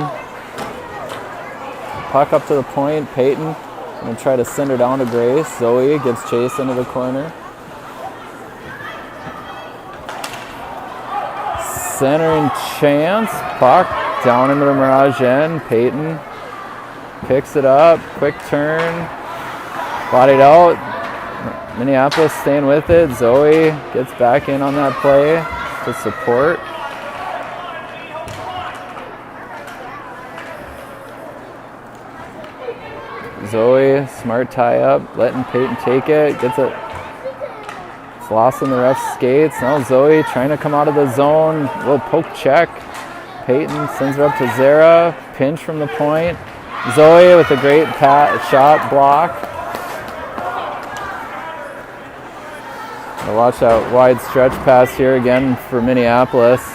Puck up to the point. Peyton going to try to send her down to Grace. Zoe gives chase into the corner. Centering chance, puck down into the Mirage end. Peyton picks it up, quick turn, bodied out. Minneapolis staying with it. Zoe gets back in on that play to support. Zoe, smart tie up, letting Peyton take it, gets it. Lost in the ref's skates. Now Zoe trying to come out of the zone. Little poke check. Peyton sends her up to Zara. Pinch from the point. Zoe with a great shot block. Now watch that wide stretch pass here again for Minneapolis.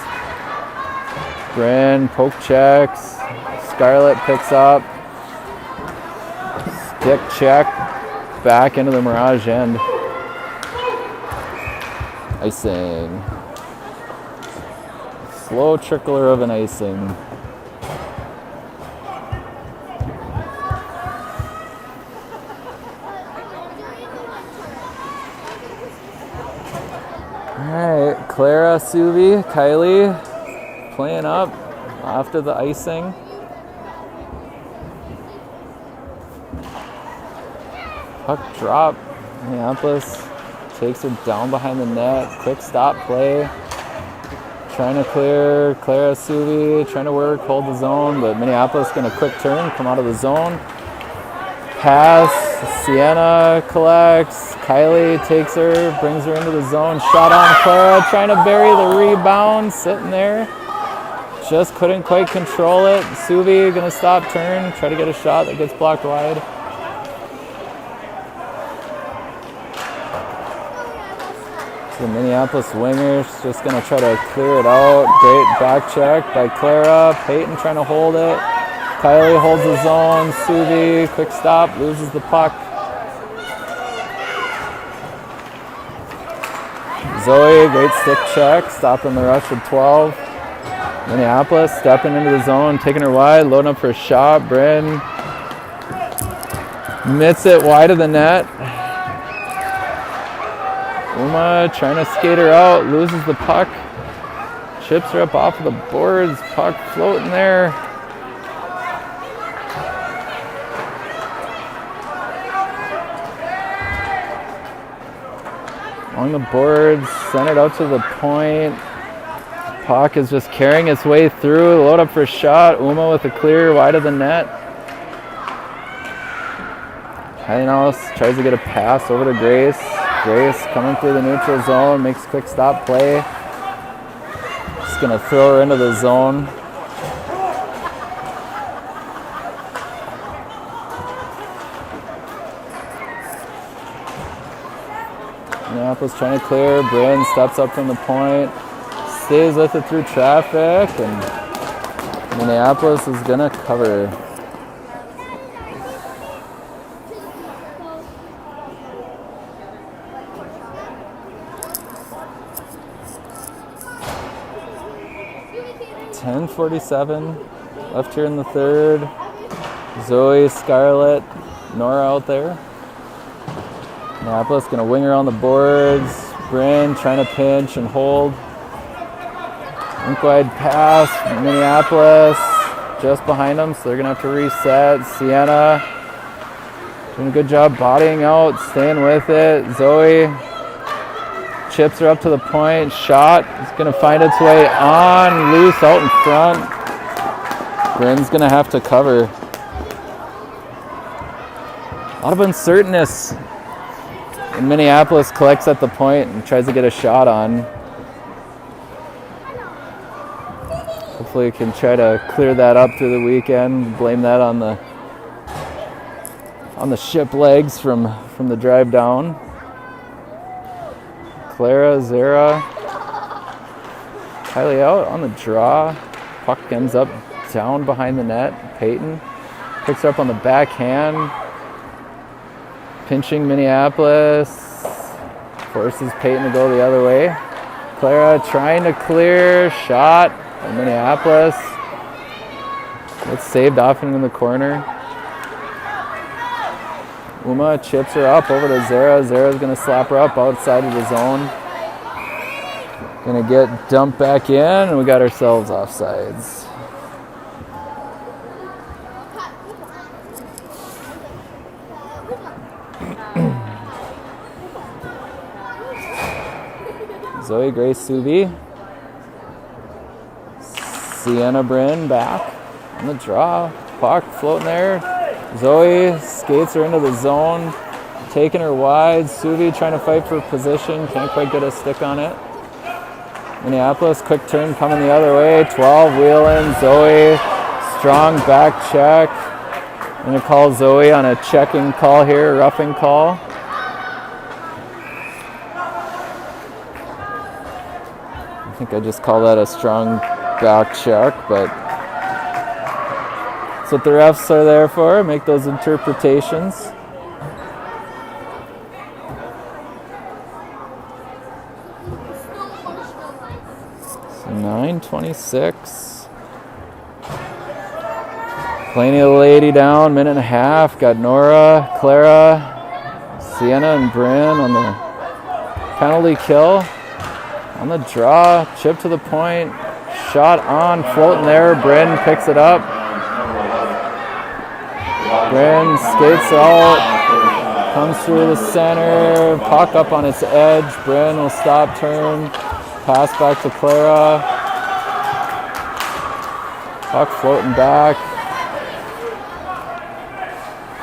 Bryn poke checks. Scarlett picks up. Stick check. Back into the Mirage end. Icing. Slow trickler of an icing. Alright, Clara, Suvi, Kylie playing up after the icing. Puck drop. Minneapolis takes it down behind the net. Quick stop play. Trying to clear. Clara, Suvi trying to work, hold the zone, but Minneapolis going to quick turn, come out of the zone. Pass. Sienna collects. Kylie takes her, brings her into the zone. Shot on Clara, trying to bury the rebound, sitting there. Just couldn't quite control it. Suvi going to stop turn, try to get a shot that gets blocked wide. The Minneapolis wingers just going to try to clear it out. Great back check by Clara. Peyton trying to hold it. Kylie holds the zone. Suvi, quick stop, loses the puck. Zoe, great stick check, stopping the rush with 12. Minneapolis stepping into the zone, taking her wide, loading up for a shot. Bryn mitts it wide of the net. Uma trying to skate her out, loses the puck. Chips are up off of the boards. Puck floating there. Along the boards, centered out to the point. Puck is just carrying its way through. Load up for a shot. Uma with a clear wide of the net. Heinhaus tries to get a pass over to Grace. Grace coming through the neutral zone, makes a quick stop play. Just gonna throw her into the zone. Minneapolis trying to clear. Bryn steps up from the point, stays with it through traffic, and Minneapolis is gonna cover. .10:47 left here in the third. Zoe, Scarlett, Nora out there. Minneapolis gonna wing around the boards. Bryn trying to pinch and hold. Rink wide pass. Minneapolis just behind them, so they're gonna have to reset. Sienna doing a good job bodying out, staying with it. Zoe, chips are up to the point. Shot is gonna find its way on, loose out in front. Bryn's gonna have to cover. A lot of uncertainness. And Minneapolis collects at the point and tries to get a shot on. Hopefully we can try to clear that up through the weekend. Blame that on the ship legs from the drive down. Clara, Zara, Kylie out on the draw. Puck ends up down behind the net. Peyton picks her up on the backhand. Pinching Minneapolis, forces Peyton to go the other way. Clara trying to clear, shot by Minneapolis. It's saved off into the corner. Uma chips her up over to Zara. Zara's gonna slap her up outside of the zone. Gonna get dumped back in, and we got ourselves offsides. Zoe, Grace, Suvi. Sienna, Bryn back on the draw. Puck floating there. Zoe skates her into the zone, taking her wide. Suvi trying to fight for position, can't quite get a stick on it. Minneapolis, quick turn coming the other way. 12 wheeling. Zoe, strong back check. I'm going to call Zoe on a checking call here, roughing call. I think I just call that a strong back check, but that's what the refs are there for, make those interpretations. So 9:26. Plenty of lady down, minute and a half. Got Nora, Clara, Sienna, and Bryn on the penalty kill. On the draw, chip to the point, shot on, floating there. Bryn picks it up. Bryn skates out, comes through the center, puck up on its edge. Bryn will stop, turn, pass back to Clara. Puck floating back.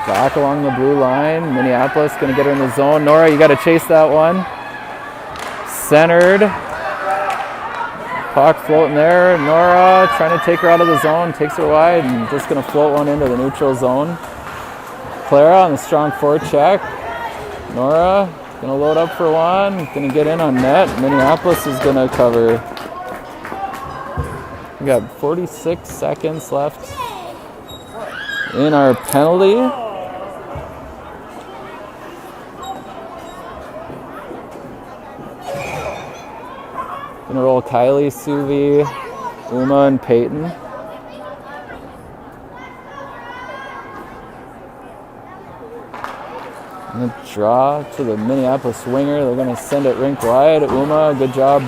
Back along the blue line. Minneapolis gonna get her in the zone. Nora, you gotta chase that one. Centered. Puck floating there. Nora trying to take her out of the zone, takes her wide, and just going to float one into the neutral zone. Clara on the strong forecheck. Nora going to load up for one, going to get in on net. Minneapolis is going to cover. We got 46 seconds left in our penalty. Gonna roll Kylie, Suvi, Uma, and Peyton. And the draw to the Minneapolis winger. They're gonna send it rink wide. Uma, good job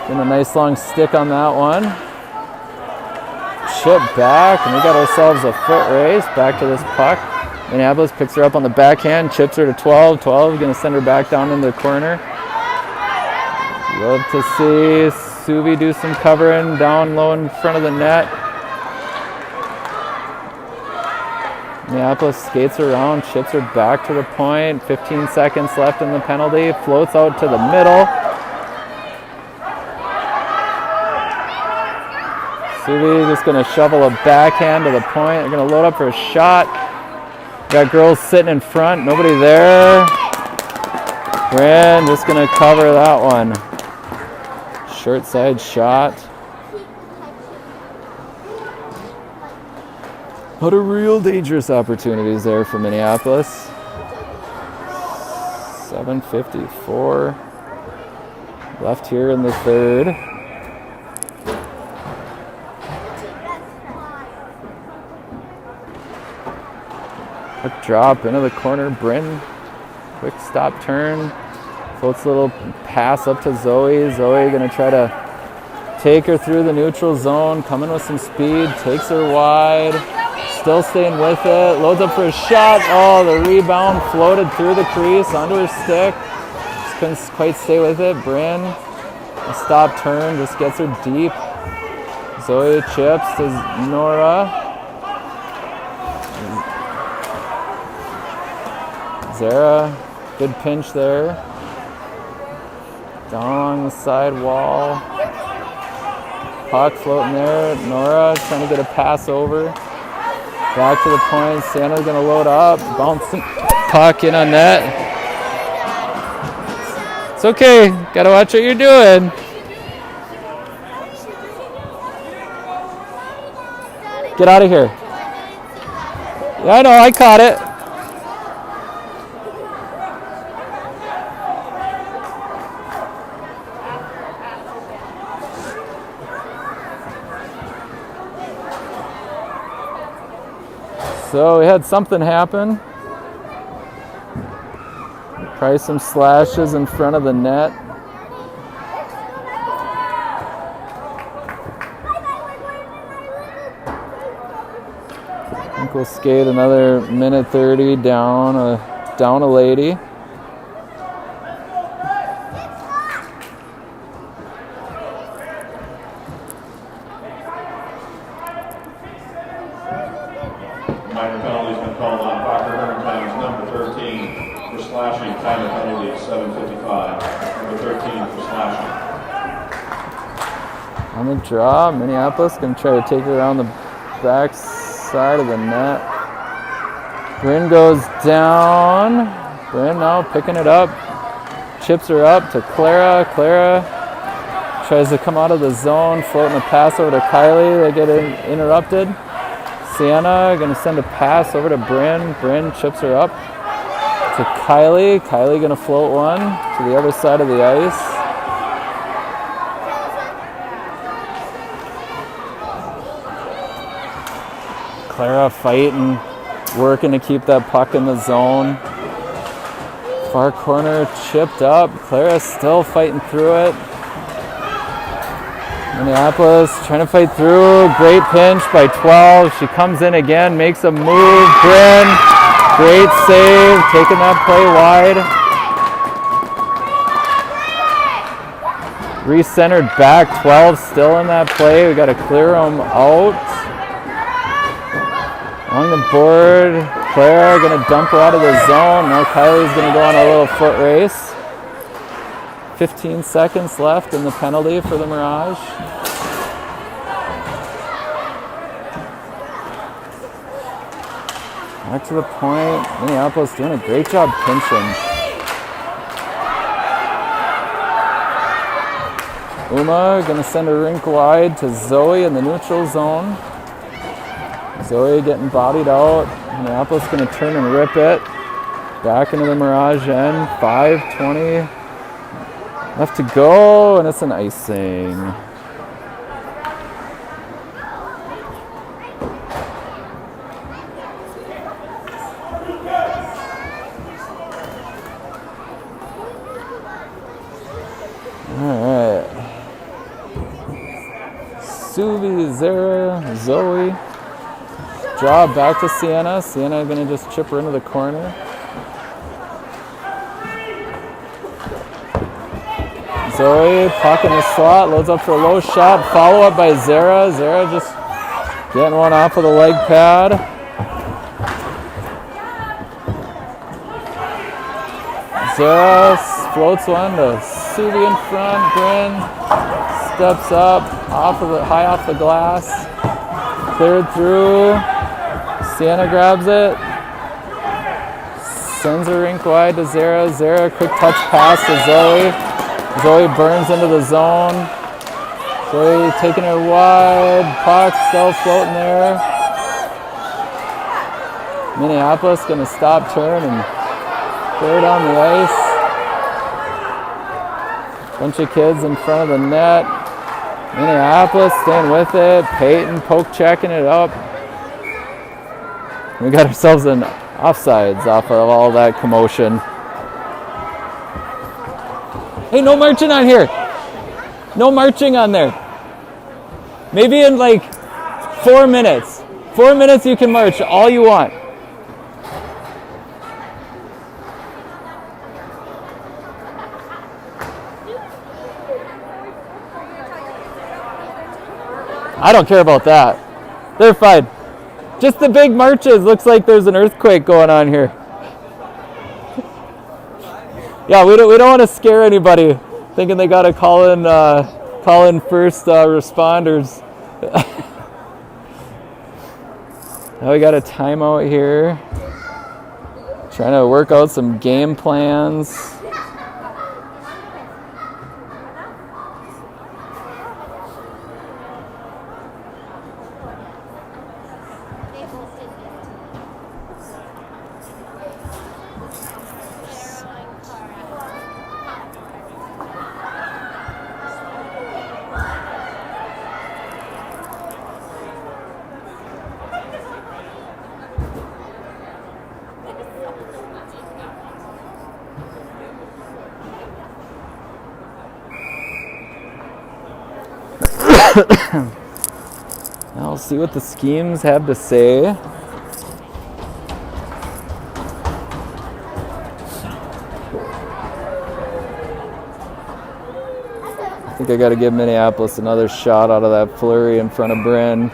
Getting a nice long stick on that one. Chip back, and we got ourselves a foot race. Back to this puck. Minneapolis picks her up on the backhand, chips her to 12. 12 going to send her back down into the corner. Love to see Suvi do some covering down low in front of the net. Minneapolis skates her around, chips her back to the point. 15 seconds left in the penalty. Floats out to the middle. Suvi just going to shovel a backhand to the point. They're going to load up for a shot. Got girls sitting in front. Nobody there. Bryn just going to cover that one. Short side shot. What a real dangerous opportunities there for Minneapolis. 7:54 left here in the third. Quick drop into the corner. Bryn, quick stop turn. Floats a little pass up to Zoe. Zoe going to try to take her through the neutral zone. Coming with some speed. Takes her wide. Still staying with it. Loads up for a shot. Oh, the rebound floated through the crease onto her stick. Just couldn't quite stay with it. Bryn, a stop turn. Just gets her deep. Zoe chips to Nora. Zara, good pinch there. Down along the side wall. Puck floating there. Nora trying to get a pass over. Back to the point. Santa's going to load up. Bouncing puck in on net. It's okay. Got to watch what you're doing. Get out of here. Yeah, I know. I caught it. So we had something happen. Probably some slashes in front of the net. I think we'll skate another minute 30 down a lady. Minor penalty's been called on Parker Herrington's number 13 for slashing. Time penalty at 7:55. Number 13 for slashing. On the draw, Minneapolis going to try to take her around the back side of the net. Bryn goes down. Bryn now picking it up. Chips her up to Clara. Clara tries to come out of the zone, floating a pass over to Kylie. They get interrupted. Sienna going to send a pass over to Bryn. Bryn chips her up to Kylie. Kylie going to float one to the other side of the ice. Clara fighting, working to keep that puck in the zone. Far corner chipped up. Clara still fighting through it. Minneapolis trying to fight through. Great pinch by 12. She comes in again, makes a move. Bryn, great save, taking that play wide. Recentered back. 12 still in that play. We got to clear them out. On the board, Clara going to dump her out of the zone. Now Kylie's going to go on a little foot race. 15 seconds left in the penalty for the Mirage. Back to the point. Minneapolis doing a great job pinching. Uma going to send a rink wide to Zoe in the neutral zone. Zoe getting bodied out. Minneapolis going to turn and rip it. Back into the Mirage end. 5:20 left to go, and it's an icing. All right. Suvi, Zara, Zoe. Draw back to Sienna. Sienna gonna just chip her into the corner. Zoe, puck in the slot, loads up for a low shot. Follow up by Zara. Zara just getting one off of the leg pad. Zara floats one to Suvi in front. Bryn steps up, high off the glass. Cleared through. Sienna grabs it. Sends a rink wide to Zara. Zara, quick touch pass to Zoe. Zoe burns into the zone. Zoe taking her wide. Puck still floating there. Minneapolis going to stop, turn, and clear it on the ice. Bunch of kids in front of the net. Minneapolis staying with it. Peyton poke checking it up. We got ourselves an offsides off of all that commotion. Hey, no marching on here. No marching on there. Maybe in like 4 minutes. 4 minutes you can march all you want. I don't care about that. They're fine. Just the big marches. Looks like there's an earthquake going on here. Yeah, we don't want to scare anybody thinking they got to call in first responders. Now we got a timeout here. Trying to work out some game plans. Now we'll see what the schemes have to say. I think I got to give Minneapolis another shot out of that flurry in front of Bryn.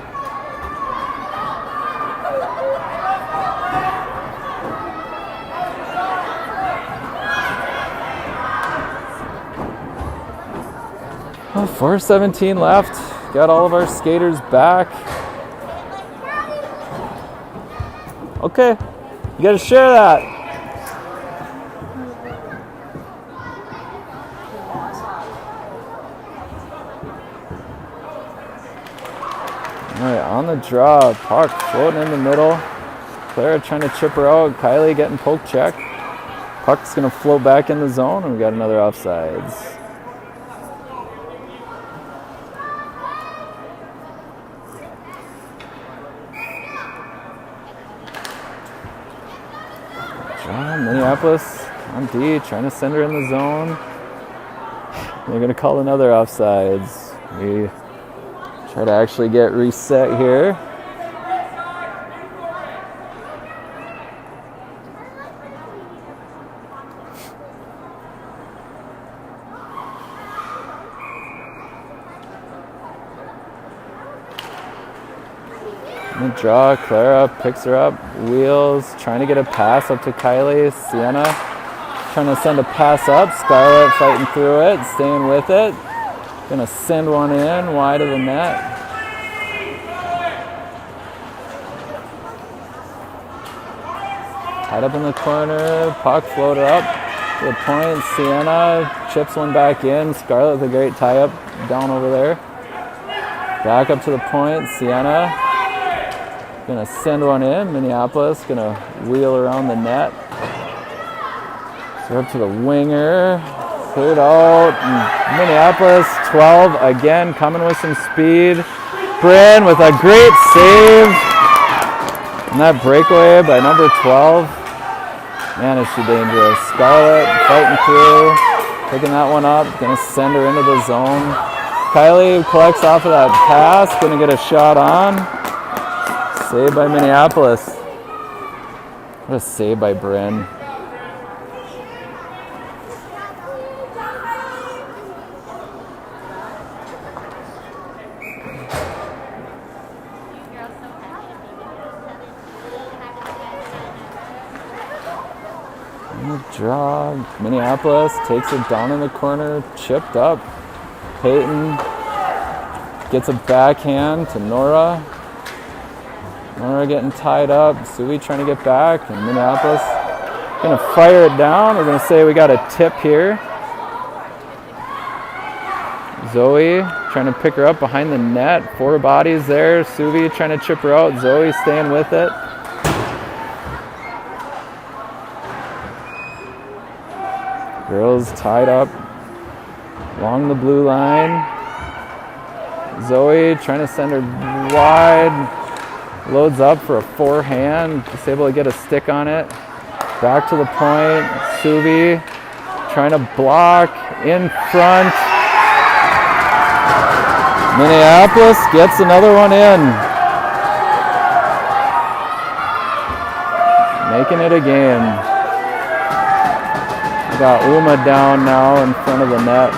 Oh, 4:17 left. Got all of our skaters back. Okay, you gotta share that. All right, on the draw, puck floating in the middle. Clara trying to chip her out. Kylie getting poke check. Puck's gonna float back in the zone, and we got another offsides. Minneapolis on D, trying to send her in the zone. They're going to call another offsides. We try to actually get reset here. Draw, Clara picks her up, wheels, trying to get a pass up to Kylie. Sienna trying to send a pass up. Scarlett fighting through it, staying with it. Gonna send one in wide of the net. Tied up in the corner, puck floated up to the point. Sienna chips one back in. Scarlett with a great tie up down over there. Back up to the point. Sienna gonna send one in. Minneapolis gonna wheel around the net. So up to the winger. Cleared out. And Minneapolis 12 again, coming with some speed. Bryn with a great save. And that breakaway by number 12. Man, is she dangerous. Scarlett fighting through. Picking that one up. Gonna send her into the zone. Kylie collects off of that pass, gonna get a shot on. Save by Minneapolis. What a save by Bryn. Draw. Minneapolis takes it down in the corner, chipped up. Peyton gets a backhand to Nora. Nora getting tied up. Sui trying to get back, and Minneapolis gonna fire it down. We're gonna say we got a tip here. Zoe trying to pick her up behind the net. 4 bodies there. Suvi trying to chip her out. Zoe staying with it. Girls tied up along the blue line. Zoe trying to send her wide. Loads up for a forehand. Just able to get a stick on it. Back to the point. Suvi trying to block in front. Minneapolis gets another one in. Making it a game. We got Uma down now in front of the net.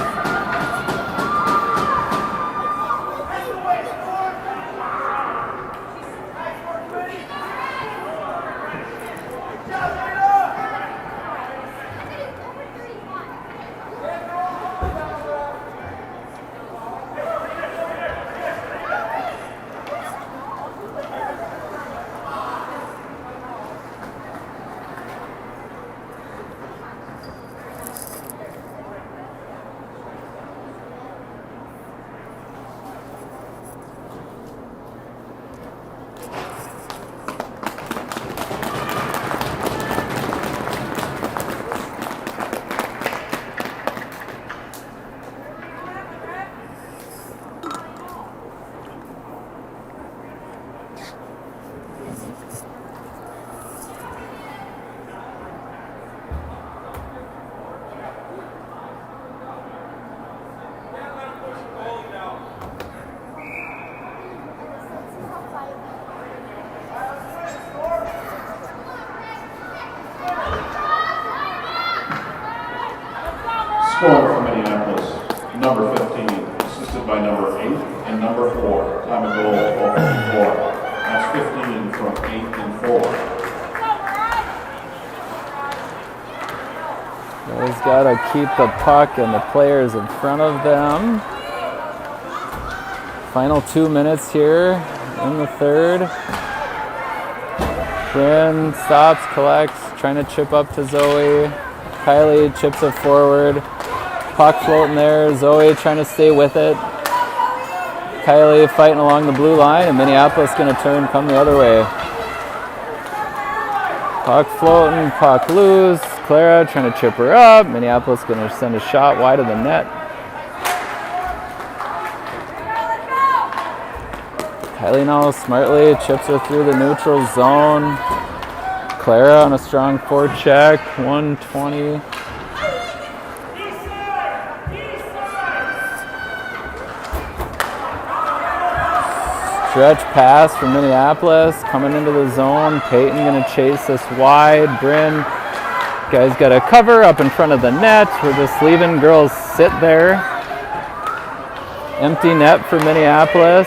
Score for Minneapolis, number 15, assisted by number 8 and number 4. Time of goal, 12:54. That's 15 from 8 and 4. Always got to keep the puck and the players in front of them. Final 2 minutes here in the third. Bryn stops, collects, trying to chip up to Zoe. Kylie chips it forward. Puck floating there. Zoe trying to stay with it. Kylie fighting along the blue line, and Minneapolis going to turn, come the other way. Puck floating, puck loose. Clara trying to chip her up. Minneapolis going to send a shot wide of the net. Kylie now smartly chips her through the neutral zone. Clara on a strong forecheck, 120. Stretch pass from Minneapolis, coming into the zone. Peyton gonna chase this wide. Bryn, guys got a cover up in front of the net. We're just leaving girls sit there. Empty net for Minneapolis.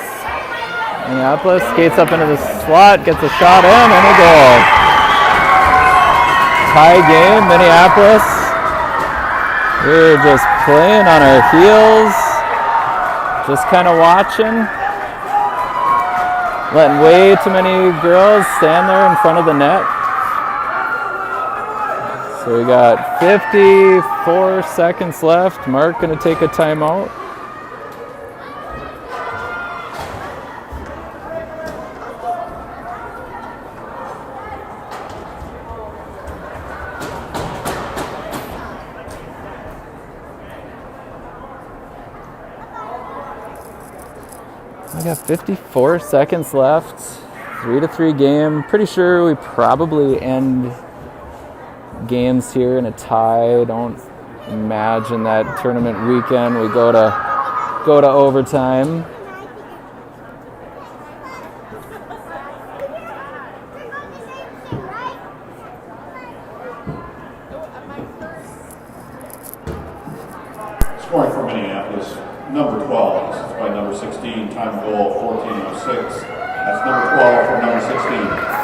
Minneapolis skates up into the slot, gets a shot in, and a goal. Tie game, Minneapolis. We're just playing on our heels, just kind of watching. Letting way too many girls stand there in front of the net. So we got 54 seconds left. Mark going to take a timeout. We got 54 seconds left. 3-3 game. Pretty sure we probably end games here in a tie. Don't imagine that tournament weekend we go to go to overtime. Scoring for Minneapolis, number 12. This is by number 16. Time of goal 14:06. That's number 12 for number 16.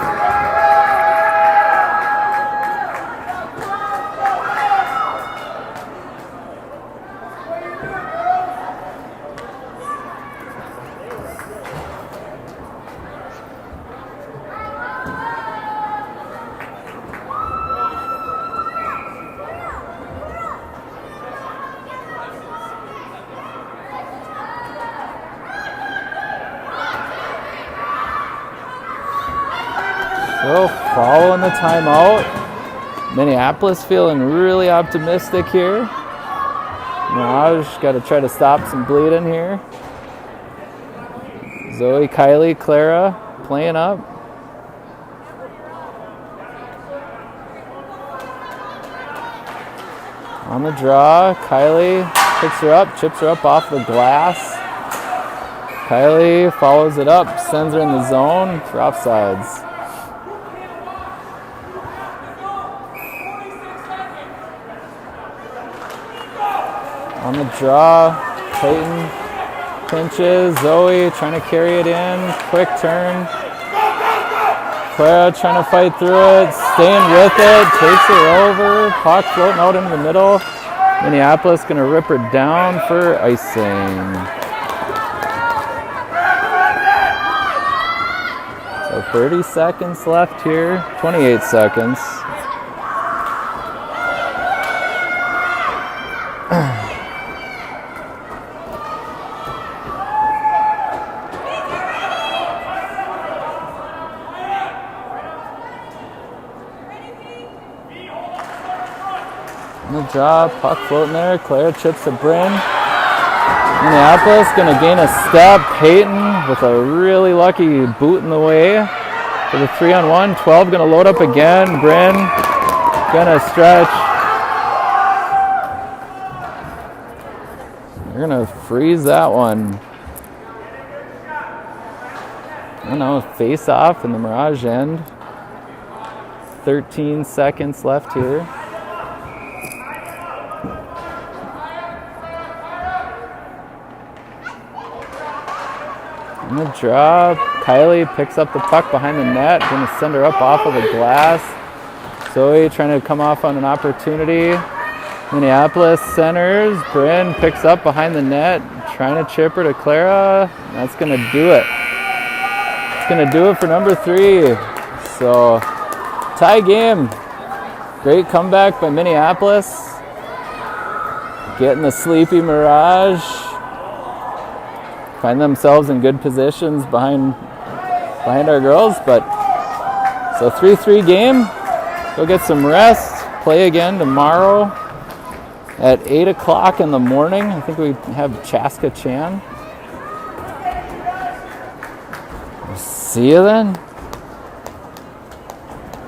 So following the timeout, Minneapolis feeling really optimistic here. Mirage got to try to stop some bleeding here. Zoe, Kylie, Clara playing up. On the draw, Kylie picks her up, chips her up off the glass. Kylie follows it up, sends her in the zone for offsides. On the draw, Peyton pinches, Zoe trying to carry it in, quick turn. Clara trying to fight through it, staying with it, takes her over, puck floating out into the middle. Minneapolis going to rip her down for icing. So 30 seconds left here, 28 seconds. On the draw, puck floating there. Clara chips to Bryn. Minneapolis going to gain a step. Peyton with a really lucky boot in the way for the 3-on-1. 12 going to load up again. Bryn going to stretch. They're going to freeze that one. I know, face off in the Mirage end. 13 seconds left here. On the draw, Kylie picks up the puck behind the net, going to send her up off of the glass. Zoe trying to come off on an opportunity. Minneapolis centers, Bryn picks up behind the net, trying to chip her to Clara. That's going to do it. It's going to do it for number 3. So, tie game. Great comeback by Minneapolis. Getting the sleepy Mirage. Find themselves in good positions behind our girls, but so 3-3 game. Go get some rest. Play again tomorrow at 8 o'clock in the morning. I think we have Chaska Chan. See you then.